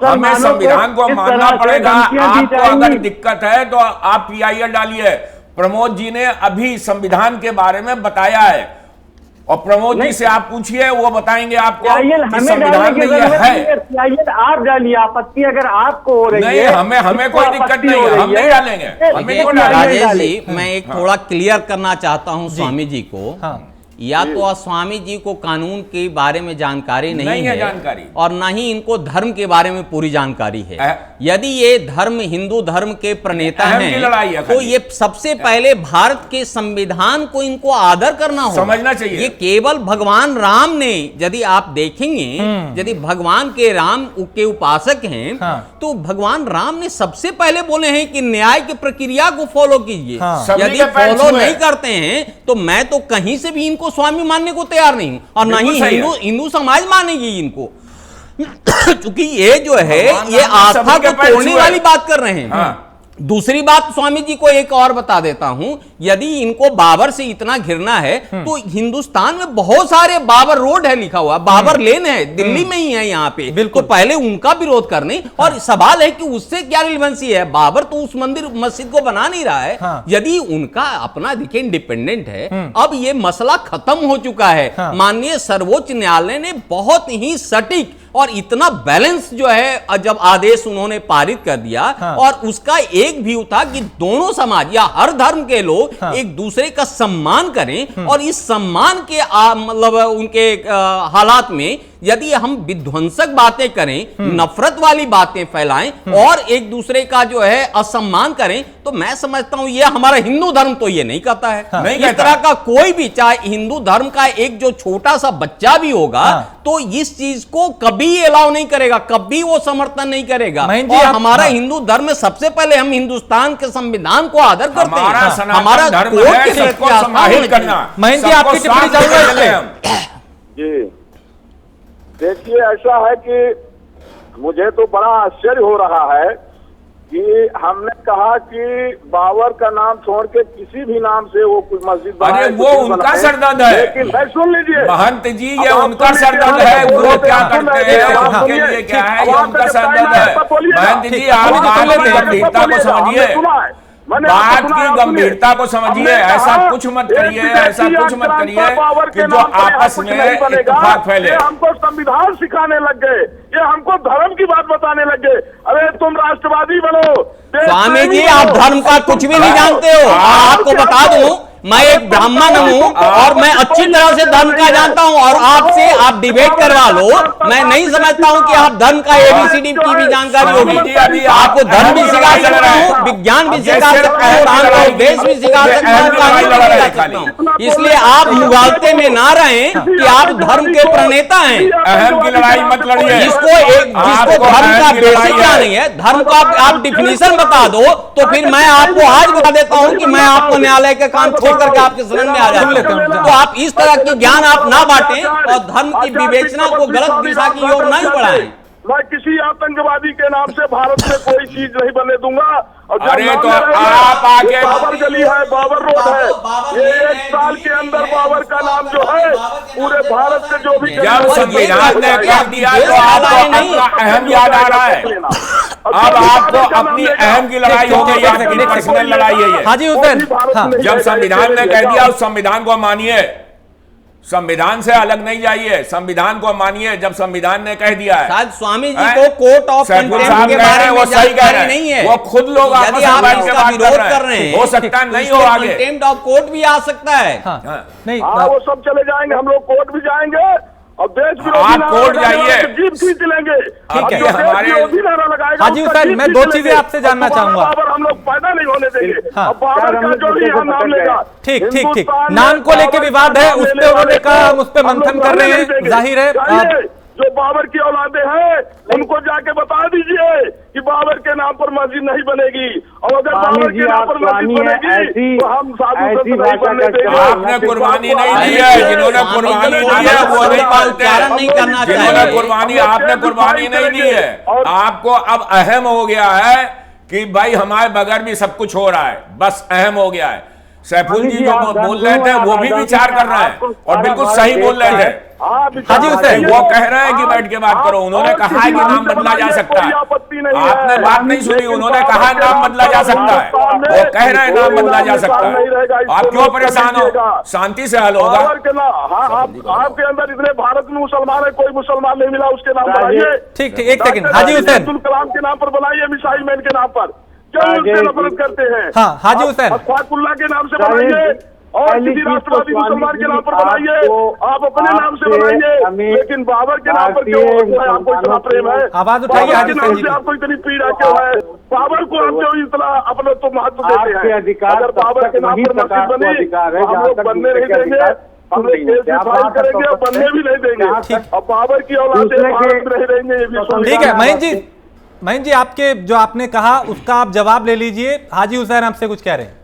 हमें संविधान को मानना पड़ेगा। आपको अगर दिक्कत है तो आप PIL डालिए। प्रमोद जी ने अभी संविधान के बारे में बताया है, और प्रमोद जी से आप पूछिए, वो बताएंगे आपको कि संविधान में यह है। आप डालिए, आपत्ति अगर आपको हो रही है। नहीं, हमें कोई दिक्कत नहीं है, हम नहीं डालेंगे। राजेश जी, मैं एक थोड़ा क्लियर करना चाहता हूं स्वामी जी को। या तो स्वामी जी को कानून के बारे में जानकारी नहीं है जानकारी, और न ही इनको धर्म के बारे में पूरी जानकारी है। यदि ये धर्म हिंदू धर्म के प्रणेता हैं, तो ये सबसे पहले भारत के संविधान को इनको आदर करना होगा, समझना चाहिए। ये केवल भगवान राम ने, यदि आप देखेंगे, यदि भगवान के राम के उपासक हैं, तो भगवान राम ने सबसे पहले बोले हैं कि न्याय की प्रक्रिया को फॉलो कीजिए। यदि फॉलो नहीं करते हैं तो मैं तो कहीं से भी इनको स्वामी मानने को तैयार नहीं हूं, और ना ही हिंदू समाज मानेगी इनको। क्योंकि ये जो है, ये आस्था को तोड़ने वाली बात कर रहे हैं। दूसरी बात स्वामी जी को एक और बता देता हूं, यदि इनको बाबर से इतना घिरना है तो हिंदुस्तान में बहुत सारे बाबर रोड है लिखा हुआ, बाबर लेन है, दिल्ली में ही है यहाँ पे। तो पहले उनका विरोध करने, और सवाल है कि उससे क्या रिलेवेंसी है? बाबर तो उस मस्जिद को बना नहीं रहा है। यदि उनका अपना देखिए इंडिपेंडेंट है, अब ये मसला खत्म हो चुका है। माननीय सर्वोच्च न्यायालय ने बहुत ही सटीक और इतना बैलेंस जो है जब आदेश उन्होंने पारित कर दिया, और उसका एक व्यू था कि दोनों समाज या हर धर्म के लोग एक दूसरे का सम्मान करें, और इस सम्मान के मतलब उनके हालात में यदि हम विध्वंसक बातें करें, नफरत वाली बातें फैलाएं और एक दूसरे का जो है असम्मान करें, तो मैं समझता हूं ये हमारा हिंदू धर्म तो ये नहीं कहता है। नहीं इस तरह का कोई भी, चाहे हिंदू धर्म का एक जो छोटा सा बच्चा भी होगा तो इस चीज को कभी अलाउ नहीं करेगा, कभी वो समर्थन नहीं करेगा। और हमारा हिंदू धर्म में सबसे पहले हम हिंदुस्तान के संविधान को आदर करते हैं, हमारा कोर्ट के समाहित करना। महेंद्र जी आपकी टिप्पणी चाहूंगा। जी देखिए, ऐसा है कि मुझे तो बड़ा आश्चर्य हो रहा है कि हमने कहा कि बाबर का नाम छोड़ के किसी भी नाम से वो कोई मस्जिद बनाए। अरे वो उनका सरदर्द है, लेकिन सुन लीजिए महंत जी, ये उनका सरदर्द है, वो क्या करते हैं उनके लिए क्या है, ये उनका सरदर्द है। महंत जी आप बात की गंभीरता को समझिए, बात की गंभीरता को समझिए, ऐसा कुछ मत करिए, ऐसा कुछ मत करिए कि जो आपस में इत्तेफाक फैले। हमको संविधान सिखाने लग गए, ये हमको धर्म की बात बताने लग गए। अरे तुम राष्ट्रवादी बनो। स्वामी जी आप धर्म का कुछ भी नहीं जानते हो। आपको बता दूं, मैं एक ब्राह्मण हूं और मैं अच्छी तरह से धर्म का जानता हूं, और आपसे आप डिबेट करवा लो, मैं नहीं समझता हूं कि आप धर्म का एबीसीडी की भी जानकारी होगी। आपको धर्म भी सिखा सकता हूं, विज्ञान भी सिखा सकता हूं, देश भी सिखा सकता हूं, कानून भी सिखा सकता हूं। इसलिए आप मुगालते में ना रहें कि आप धर्म के प्रणेता हैं। अहम की लड़ाई मत लड़िए। जिसको धर्म का बेसिक क्या नहीं है, धर्म का आप डिफिनीशन बता दो, तो फिर मैं आपको आज बता देता हूं कि मैं आपको न्यायालय के कान करके आपके शरण में आ जाते हैं। तो आप इस तरह की ज्ञान आप ना बांटें और धर्म की विवेचना को गलत दिशा की ओर नहीं बढ़ाएं। मैं किसी आतंकवादी के नाम से भारत में कोई चीज नहीं बनने दूंगा। और अरे तो आप आगे बाबर गली है, बाबर रोड है, ये 1 साल के अंदर बाबर का नाम जो है पूरे भारत से जो भी जब संविधान ने कह दिया तो आपको अपना अहम याद आ रहा है। अब आपको अपनी अहम की लड़ाई हो गई, आपकी पर्सनल लड़ाई है ये। हाजी हुसैन, जब संविधान ने कह दिया उस संविधान को मानिए, संविधान से अलग नहीं जाइए, संविधान को मानिए। जब संविधान ने कह दिया है, शायद स्वामी जी को कोर्ट ऑफ कंटेम्प्ट के बारे में जानकारी नहीं है, वो खुद लोग यदि आप इसका विरोध कर रहे हैं, हो सकता नहीं हो आगे कंटेम्प्ट ऑफ कोर्ट भी आ सकता है। नहीं वो सब चले जाएंगे, हम लोग कोर्ट भी जाएंगे और देश आप कोर्ट जाइए, जीत खींच लेंगे। ठीक है, हमारे हाजी हुसैन, मैं 2 चीजें आपसे जानना चाहूंगा। बाबर हम लोग पैदा नहीं होने देंगे। अब बाबर का जो भी हम नाम लेगा, ठीक ठीक ठीक, नाम को लेके विवाद है, उस पे उन्होंने कहा हम उस पे मंथन कर रहे हैं, जाहिर है जो बाबर की औलादे हैं उनको जाके बता दीजिए कि बाबर के नाम पर मस्जिद नहीं बनेगी, और अगर बाबर के नाम पर मस्जिद बनेगी तो हम साधु संत नहीं बनने देंगे। आपने कुर्बानी नहीं दी है, जिन्होंने कुर्बानी दी है वो नहीं पालते, जिन्होंने कुर्बानी, आपने कुर्बानी नहीं दी है। आपको अब अहम हो गया है कि भाई हमारे बगैर भी सब कुछ हो रहा है, बस अहम हो गया है। सैफुल जी जो बोल रहे थे वो भी विचार कर रहे हैं और बिल्कुल सही बोल रहे थे। हाजी हुसैन, वो कह रहे हैं कि बैठ के बात करो, उन्होंने कहा है कि नाम बदला जा सकता है। आपने बात नहीं सुनी, उन्होंने कहा नाम बदला जा सकता है, वो कह रहे हैं नाम बदला जा सकता है। आप क्यों परेशान हो, शांति से हल होगा। आपके अंदर इतने भारत में मुसलमान है, कोई मुसलमान नहीं मिला, उसके नाम बनाइए। ठीक ठीक, एक सेकंड, हाजी हुसैन, अब्दुल कलाम के नाम पर बनाइए, मिसाइल मैन के नाम पर क्यों उससे नफरत करते हैं। हाँ हाजी हुसैन, अशफाकुल्लाह के नाम से बनाइए और किसी राष्ट्रवादी मुसलमान के नाम पर बनाइए, आप अपने नाम से बनाइए, लेकिन बाबर के नाम पर क्यों आपको इतना प्रेम है? आवाज उठाइए हाजी हुसैन जी, आपको इतनी पीड़ा क्यों है? बाबर को आप क्यों इतना अपना तो महत्व देते हैं? अगर बाबर के नाम पर मस्जिद बनी हम लोग बनने नहीं देंगे, हम लोग केस भी फाइल करेंगे और बनने भी नहीं देंगे। अब बाबर की औलादे भारत में नहीं रहेंगे, ये भी ठीक है। महेंद्र जी आपके जो आपने कहा उसका आप जवाब ले लीजिए। हाजी हुसैन आपसे कुछ कह रहे हैं।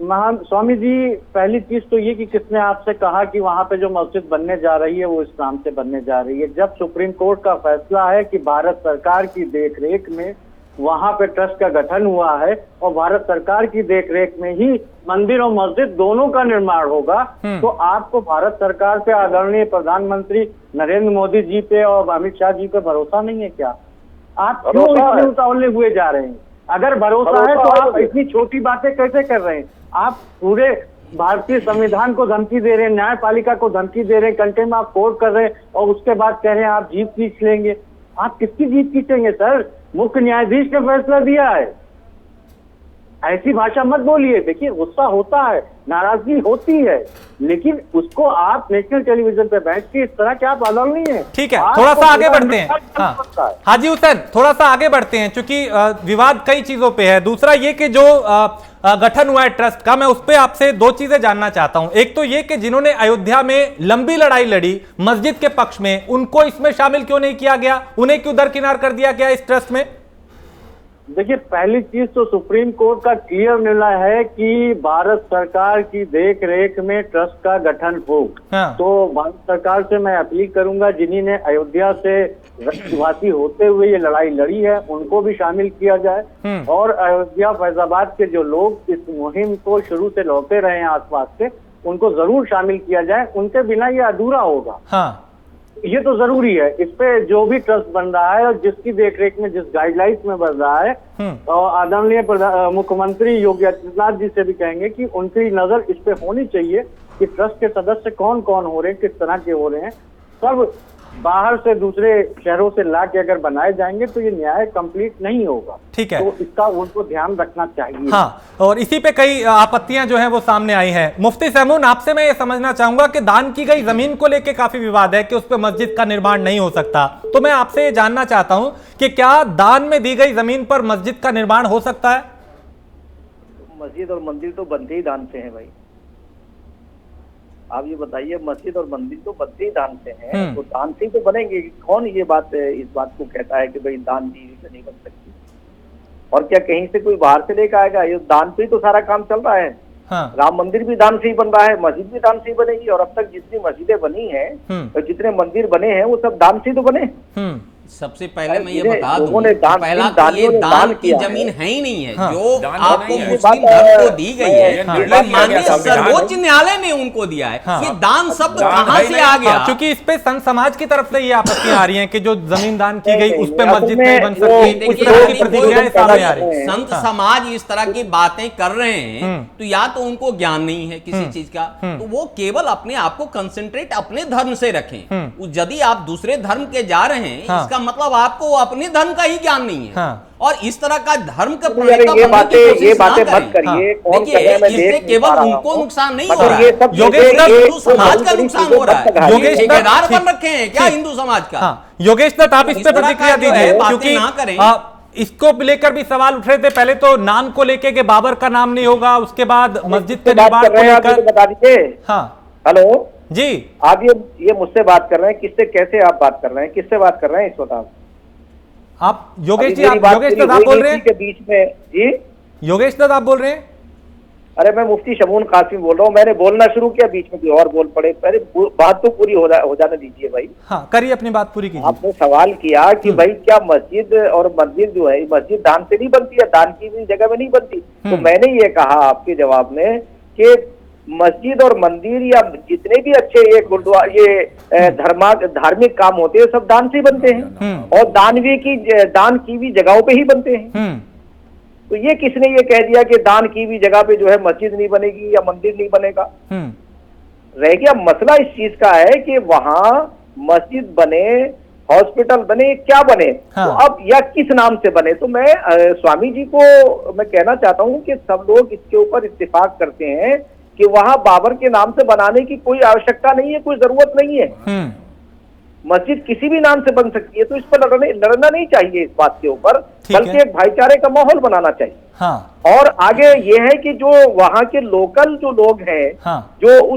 महान स्वामी जी, पहली चीज तो ये कि किसने आपसे कहा कि वहां पे जो मस्जिद बनने जा रही है वो इस्लाम से बनने जा रही है? जब सुप्रीम कोर्ट का फैसला है कि भारत सरकार की देखरेख में वहां पे ट्रस्ट का गठन हुआ है और भारत सरकार की देखरेख में ही मंदिर और मस्जिद दोनों का निर्माण होगा, तो आपको भारत सरकार पे, आदरणीय प्रधानमंत्री नरेंद्र मोदी जी पे और अमित शाह जी पे भरोसा नहीं है क्या? आप क्यों इतने उतावले हुए जा रहे हैं? अगर भरोसा है तो आप इतनी छोटी बातें कैसे कर रहे हैं? आप पूरे भारतीय संविधान को धमकी दे रहे हैं, न्यायपालिका को धमकी दे रहे हैं, कंटेम्प्ट ऑफ कोर्ट कर रहे हैं और उसके बाद कह रहे हैं आप जीत खींच लेंगे। आप किसकी जीत खींचेंगे सर? मुख्य न्यायाधीश ने फैसला दिया है, ऐसी भाषा मत बोलिए। देखिए गुस्सा होता है, नाराजगी होती है, लेकिन उसको आप नेशनल टेलीविजन पे बैठ के इस तरह के आप आदरणीय है। ठीक है, थोड़ा सा आगे बढ़ते हैं। हाँ हाजी हुसैन, थोड़ा सा आगे बढ़ते हैं, क्योंकि विवाद कई चीजों पे है। दूसरा ये कि जो गठन हुआ है ट्रस्ट का, मैं उस पर आपसे दो चीजें जानना चाहता हूं। एक तो ये कि जिन्होंने अयोध्या में लंबी लड़ाई लड़ी मस्जिद के पक्ष में, उनको इसमें शामिल क्यों नहीं किया गया, उन्हें क्यों दरकिनार कर दिया गया इस ट्रस्ट में? देखिए पहली चीज तो सुप्रीम कोर्ट का क्लियर निर्णय है कि भारत सरकार की देख रेख में ट्रस्ट का गठन हो। तो भारत सरकार से मैं अपील करूंगा, जिन्हीं ने अयोध्या से रक्षवासी होते हुए ये लड़ाई लड़ी है, उनको भी शामिल किया जाए। और अयोध्या फैजाबाद के जो लोग इस मुहिम को शुरू से लौटे रहे हैं आसपास से, उनको जरूर शामिल किया जाए। उनके बिना ये अधूरा होगा। ये तो जरूरी है। इस पे जो भी ट्रस्ट बन रहा है और जिसकी देखरेख में जिस गाइडलाइंस में बन रहा है, और आदरणीय मुख्यमंत्री योगी आदित्यनाथ जी से भी कहेंगे कि उनकी नजर इस पे होनी चाहिए कि ट्रस्ट के सदस्य कौन कौन हो रहे हैं, किस तरह के हो रहे हैं। सब बाहर से दूसरे शहरों से ला के अगर बनाए जाएंगे तो ये न्याय कंप्लीट नहीं होगा। ठीक है, तो इसका उनको ध्यान रखना चाहिए। हाँ, और इसी पे कई आपत्तियां जो हैं वो सामने आई हैं। मुफ्ती सहमून, आपसे मैं ये समझना चाहूंगा कि दान की गई जमीन को लेके काफी विवाद है कि उस पर मस्जिद का निर्माण नहीं हो सकता। तो मैं आपसे ये जानना चाहता हूं कि क्या दान में दी गई जमीन पर मस्जिद का निर्माण हो सकता है? मस्जिद और मंदिर तो बनते ही दान से हैं भाई। आप ये बताइए, मस्जिद और मंदिर तो बनते ही दान से हैं, तो दान से ही तो बनेंगे। कौन ये बात इस बात को कहता है कि भाई दान दी से नहीं बन सकती? और क्या कहीं से कोई बाहर से लेकर आएगा? ये दान पे ही तो सारा काम चल रहा है। राम मंदिर भी दान से ही बन रहा है, मस्जिद भी दान से ही बनेगी। और अब तक जितनी मस्जिदें बनी हैं और जितने मंदिर बने हैं वो सब दान से ही तो बने। सबसे पहले मैं ये बता दूं, पहला तो ये दान की जमीन है ही नहीं है। जो आपको मुस्लिम धर्म को दी गई है, ये माननीय सर्वोच्च न्यायालय ने उनको दिया है। ये दान शब्द कहां से आ गया? क्योंकि इस पे संत समाज की तरफ से ये आपत्तियां आ रही हैं कि जो जमीन दान की गई उस पे मस्जिद नहीं बन सकती। उस तरह की प्रतिक्रियाएं सामने आ रही हैं। संत समाज इस तरह की बातें कर रहे हैं तो या तो उनको ज्ञान नहीं है किसी चीज का, तो वो केवल अपने आप को कंसंट्रेट अपने धर्म से रखें। यदि आप दूसरे धर्म के जा रहे हैं, इसका मतलब आपको अपने धर्म का ही ज्ञान नहीं है। और इस तरह का धर्म का ये बातें मत करिए। देखिए, इससे केवल उनको नुकसान नहीं हो रहा है, हिंदू समाज का नुकसान हो रहा है। ठेकेदार बन रखे हैं क्या हिंदू समाज का? योगेश दत्त, आप इस पे प्रतिक्रिया दीजिए, क्योंकि इसको लेकर भी सवाल उठ रहे थे। पहले तो नाम को लेके कि बाबर का नाम नहीं होगा, उसके बाद मस्जिद के निर्माण को लेकर बता दीजिए। हाँ हेलो जी, आप ये मुझसे बात कर रहे हैं, किससे कैसे आप बात कर रहे हैं, किससे बात कर रहे हैं इस वक्त आप? योगेश जी, योगेश दत्त आप बोल रहे हैं के बीच में? जी योगेश दत्त आप बोल रहे हैं? अरे मैं मुफ्ती शमून कासिम बोल रहा हूँ। मैंने बोलना शुरू किया, बीच में कोई और बोल पड़े। पहले बात तो पूरी हो जाने दीजिए भाई। हाँ करिए, अपनी बात पूरी कीजिए। आपने सवाल किया कि भाई क्या मस्जिद और मंदिर जो है, मस्जिद दान से नहीं बनती है, दान की भी जगह में नहीं बनती। तो मैंने ये कहा आपके जवाब में कि मस्जिद और मंदिर या जितने भी अच्छे ये गुरुद्वारा, ये धार्मिक काम होते हैं, सब दान से बनते हैं। और दान की भी जगहों पे ही बनते हैं। तो ये किसने ये कह दिया कि दान की भी जगह पे जो है मस्जिद नहीं बनेगी या मंदिर नहीं बनेगा? रह गया मसला इस चीज का है कि वहां मस्जिद बने, हॉस्पिटल बने, क्या बने, तो अब या किस नाम से बने। तो मैं स्वामी जी को मैं कहना चाहता हूं कि सब लोग इसके ऊपर इत्तेफाक करते हैं कि वहां बाबर के नाम से बनाने की कोई आवश्यकता नहीं है, कोई जरूरत नहीं है। मस्जिद किसी भी नाम से बन सकती है, तो इस पर लड़ना नहीं चाहिए इस बात के ऊपर, बल्कि एक भाईचारे का माहौल बनाना चाहिए। और आगे ये है कि जो वहाँ के लोकल जो लोग हैं, जो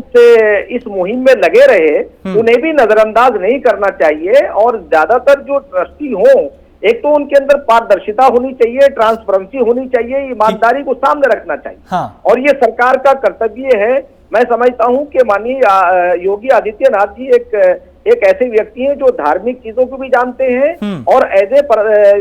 इस मुहिम में लगे रहे, उन्हें भी नजरअंदाज नहीं करना चाहिए। और ज्यादातर जो ट्रस्टी हों, एक तो उनके अंदर पारदर्शिता होनी चाहिए, ट्रांसपेरेंसी होनी चाहिए, ईमानदारी को सामने रखना चाहिए। और ये सरकार का कर्तव्य है। मैं समझता हूं कि माननीय योगी आदित्यनाथ जी एक ऐसे व्यक्ति हैं जो धार्मिक चीजों को भी जानते हैं और एज ए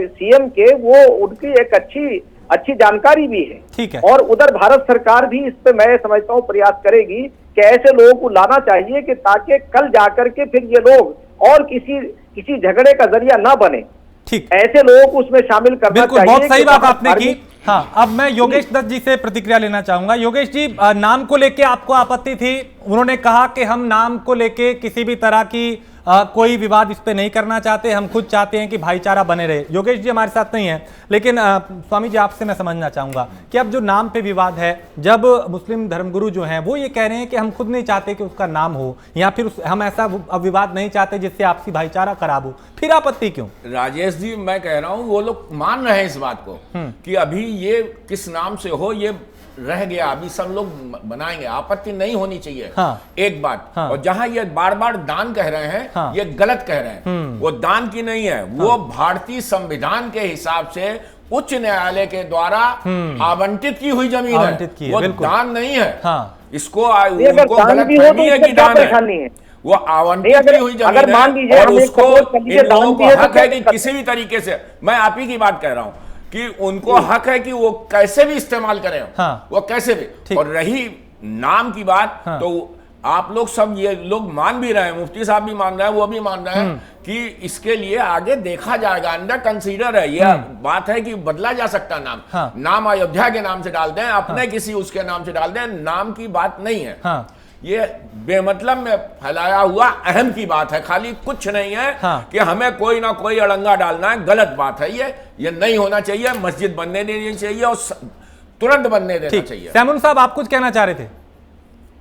सीएम के वो उनकी एक अच्छी जानकारी भी है। ठीक है। और उधर भारत सरकार भी इस पे मैं समझता हूँ प्रयास करेगी कि ऐसे लोगों को लाना चाहिए कि ताकि कल जाकर के फिर ये लोग और किसी झगड़े का जरिया ना बने। ठीक, ऐसे लोगों को उसमें शामिल करना बिल्कुल, चाहिए। बहुत सही बात आपने की। हाँ, अब मैं योगेश दत्त जी से प्रतिक्रिया लेना चाहूंगा। योगेश जी, नाम को लेके आपको आपत्ति थी, उन्होंने कहा कि हम नाम को लेके किसी भी तरह की कोई विवाद इस पे नहीं करना चाहते, हम खुद चाहते हैं कि भाईचारा बने रहे। योगेश जी हमारे साथ नहीं है, लेकिन स्वामी जी आपसे मैं समझना चाहूंगा कि अब जो नाम पे विवाद है, जब मुस्लिम धर्मगुरु जो हैं वो ये कह रहे हैं कि हम खुद नहीं चाहते कि उसका नाम हो, या फिर हम ऐसा विवाद नहीं चाहते जिससे आपसी भाईचारा खराब हो, फिर आपत्ति क्यों? राजेश जी, मैं कह रहा हूं वो लोग मान रहे हैं इस बात को कि अभी ये किस नाम से हो, ये रह गया, अभी सब लोग बनाएंगे, आपत्ति नहीं होनी चाहिए। एक बात। और जहां ये बार बार दान कह रहे हैं, ये गलत कह रहे हैं। वो दान की नहीं है, वो भारतीय संविधान के हिसाब से उच्च न्यायालय के द्वारा आवंटित की हुई जमीन है, वो दान नहीं है। इसको उनको गलतफहमी है कि दान है, वो आवंटित की हुई जमीन है। और उसको इन लोगों को हक है कि किसी भी तरीके से, मैं आप ही की बात कह रहा हूं कि उनको हक है कि वो कैसे भी इस्तेमाल करें, वो कैसे भी। और रही नाम की बात, तो आप लोग सब ये लोग मान भी रहे हैं, मुफ्ती साहब भी मान रहे हैं, वो भी मान रहे हैं कि इसके लिए आगे देखा जाएगा, अंडर कंसीडर है। ये बात है कि बदला जा सकता नाम। नाम अयोध्या के नाम से डाल दें, अपने किसी उसके नाम से डाल दें, नाम की बात नहीं है। ये बेमतलब में फैलाया हुआ अहम की बात है, खाली कुछ नहीं है कि हमें कोई ना कोई अड़ंगा डालना है, गलत बात है। ये नहीं होना चाहिए, मस्जिद बनने देनी चाहिए और तुरंत बनने देना चाहिए। सैमुन साहब, आप कुछ कहना चाह रहे थे?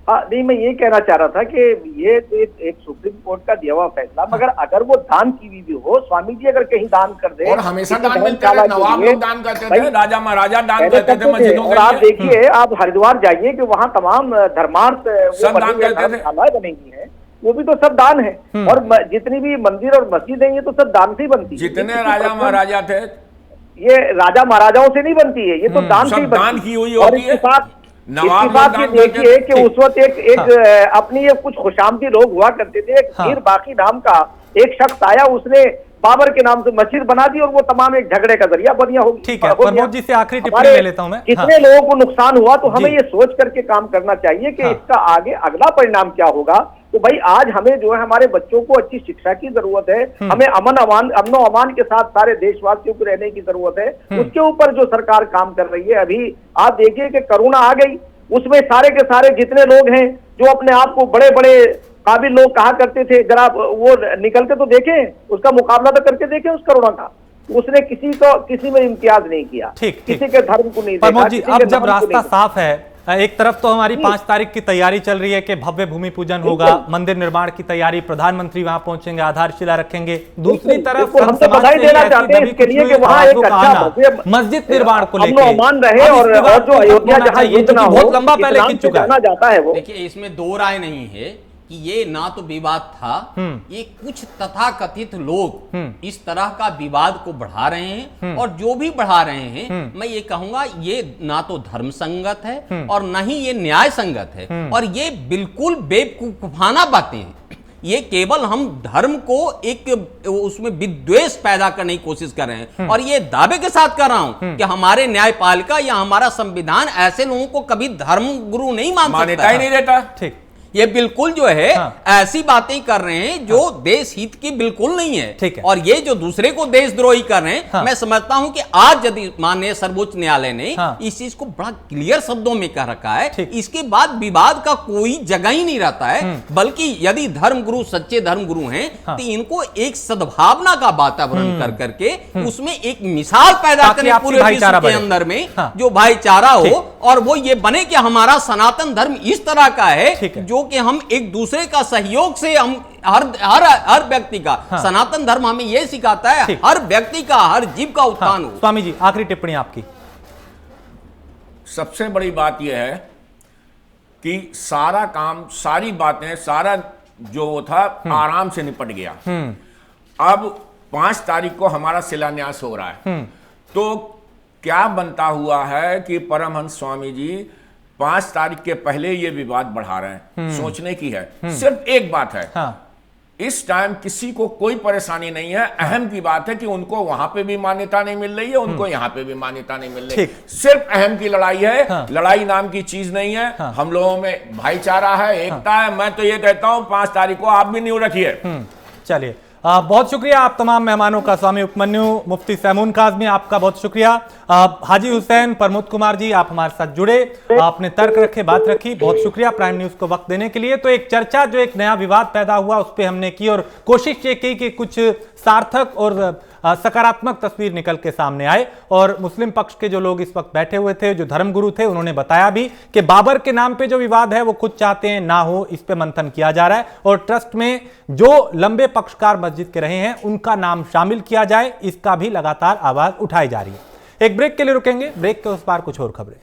नहीं, मैं ये कहना चाह रहा था कि ये तो एक सुप्रीम कोर्ट का दिया हुआ फैसला, मगर अगर वो दान की भी हो, स्वामी जी अगर कहीं दान कर दे, और हमेशा दान मिलते हैं, नवाब लोग दान करते थे, राजा महाराजा दान करते थे मस्जिदों और आप देखिए, आप हरिद्वार जाइए कि वहाँ तमाम धर्मार्थ सब दान करते थे, बनेगी है, वो भी तो सब दान है। और जितनी भी मंदिर और मस्जिद है, ये तो सब दान से ही बनती है। जितने राजा महाराजा थे, ये राजा महाराजाओं से नहीं बनती है, ये तो दान से ही दान की हुई होती है। इसके साथ ये देखिए कि उस वक्त एक अपनी ये कुछ खुशामदी लोग हुआ करते थे, एक मीर बाकी नाम का एक शख्स आया, उसने बाबर के नाम से मस्जिद बना दी और वो तमाम एक झगड़े का जरिया बनिया होगी। ठीक है, प्रमोद जी से आखिरी टिप्पणी ले लेता हूं मैं। कितने लोगों को नुकसान हुआ, तो हमें ये सोच करके काम करना चाहिए कि इसका आगे अगला परिणाम क्या होगा। तो भाई आज हमें जो है हमारे बच्चों को अच्छी शिक्षा की जरूरत है, हमें अमनो अमान के साथ सारे देशवासियों को रहने की जरूरत है। उसके ऊपर जो सरकार काम कर रही है, अभी आप देखिए कि कोरोना आ गई, उसमें सारे के सारे जितने लोग हैं जो अपने आप को बड़े बड़े काबिल लोग कहा करते थे, जरा वो निकल के तो देखें, उसका मुकाबला तो करके देखें उस कोरोना का। उसने किसी में इम्तियाज नहीं किया, किसी के धर्म को नहीं देखा। जी, अब जब रास्ता साफ है, एक तरफ तो हमारी 5 तारीख की तैयारी चल रही है कि भव्य भूमि पूजन होगा, मंदिर निर्माण की तैयारी, प्रधानमंत्री वहां पहुंचेंगे, आधारशिला रखेंगे। दूसरी तरफ हम तो बधाई देना चाहते हैं इसके लिए कि वहां एक अच्छा मस्जिद निर्माण को लेकर अमन रहे और जो अयोध्या जहां बहुत लंबा पहले खिंच चुका जाता है। वो देखिए, इसमें दो राय नहीं है कि ये ना तो विवाद था, ये कुछ तथाकथित लोग इस तरह का विवाद को बढ़ा रहे हैं, और जो भी बढ़ा रहे हैं, मैं ये कहूंगा ये ना तो धर्म संगत है और ना ही ये न्याय संगत है, और ये बिल्कुल बेवकूफाना बातें हैं। ये केवल हम धर्म को एक उसमें विद्वेष पैदा करने की कोशिश कर रहे हैं, और ये दावे के साथ कर रहा हूं कि हमारे न्यायपालिका या हमारा संविधान ऐसे लोगों को कभी धर्म गुरु नहीं मानता ही नहीं देता। ठीक, ये बिल्कुल जो है ऐसी बातें कर रहे हैं जो देश हित की बिल्कुल नहीं है। ठीक है। और ये जो दूसरे को देशद्रोही कर रहे हैं, मैं समझता हूं कि आज यदि माननीय सर्वोच्च न्यायालय ने इस चीज को बड़ा क्लियर शब्दों में कह रखा है, इसके बाद विवाद का कोई जगह ही नहीं रहता है। बल्कि यदि धर्मगुरु सच्चे धर्मगुरु हैं तो इनको एक सद्भावना का वातावरण कर करके उसमें एक मिसाल पैदा करें पूरे विश्व के अंदर में, जो भाईचारा हो, और वो ये बने कि हमारा सनातन धर्म इस तरह का है जो कि हम एक दूसरे का सहयोग से हम हर व्यक्ति का, सनातन धर्म हमें यह सिखाता है हर व्यक्ति का, हर जीव का उत्थान हो। स्वामी जी, आखिरी टिप्पणी आपकी। सबसे बड़ी बात यह है कि सारा काम, सारी बातें, सारा जो था आराम से निपट गया। अब 5 तारीख को हमारा शिलान्यास हो रहा है, तो क्या बनता हुआ है कि परमहंस स्वामी जी 5 तारीख के पहले ये विवाद बढ़ा रहे हैं। सोचने की है। सिर्फ एक बात है, इस टाइम किसी को कोई परेशानी नहीं है। अहम की बात है कि उनको वहां पे भी मान्यता नहीं मिल रही है, उनको यहां पे भी मान्यता नहीं मिल रही। सिर्फ अहम की लड़ाई है। लड़ाई नाम की चीज नहीं है। हम लोगों में भाईचारा है, एकता है। मैं तो ये कहता हूं 5 तारीख को आप भी न्यू रखिए। चलिए, बहुत शुक्रिया आप तमाम मेहमानों का। स्वामी उपमन्यु, मुफ्ती सैमून काज़मी, आपका बहुत शुक्रिया। हाजी हुसैन, प्रमोद कुमार जी, आप हमारे साथ जुड़े, आपने तर्क रखे, बात रखी, बहुत शुक्रिया प्राइम न्यूज़ को वक्त देने के लिए। तो एक चर्चा, जो एक नया विवाद पैदा हुआ, उस पर हमने की और कोशिश ये की कि कुछ सार्थक और सकारात्मक तस्वीर निकल के सामने आए। और मुस्लिम पक्ष के जो लोग इस वक्त बैठे हुए थे, जो धर्मगुरु थे, उन्होंने बताया भी कि बाबर के नाम पे जो विवाद है वो खुद चाहते हैं ना हो, इस पे मंथन किया जा रहा है और ट्रस्ट में जो लंबे पक्षकार मस्जिद के रहे हैं उनका नाम शामिल किया जाए, इसका भी लगातार आवाज उठाई जा रही है। एक ब्रेक के लिए रुकेंगे, ब्रेक के उस पार कुछ और खबरें।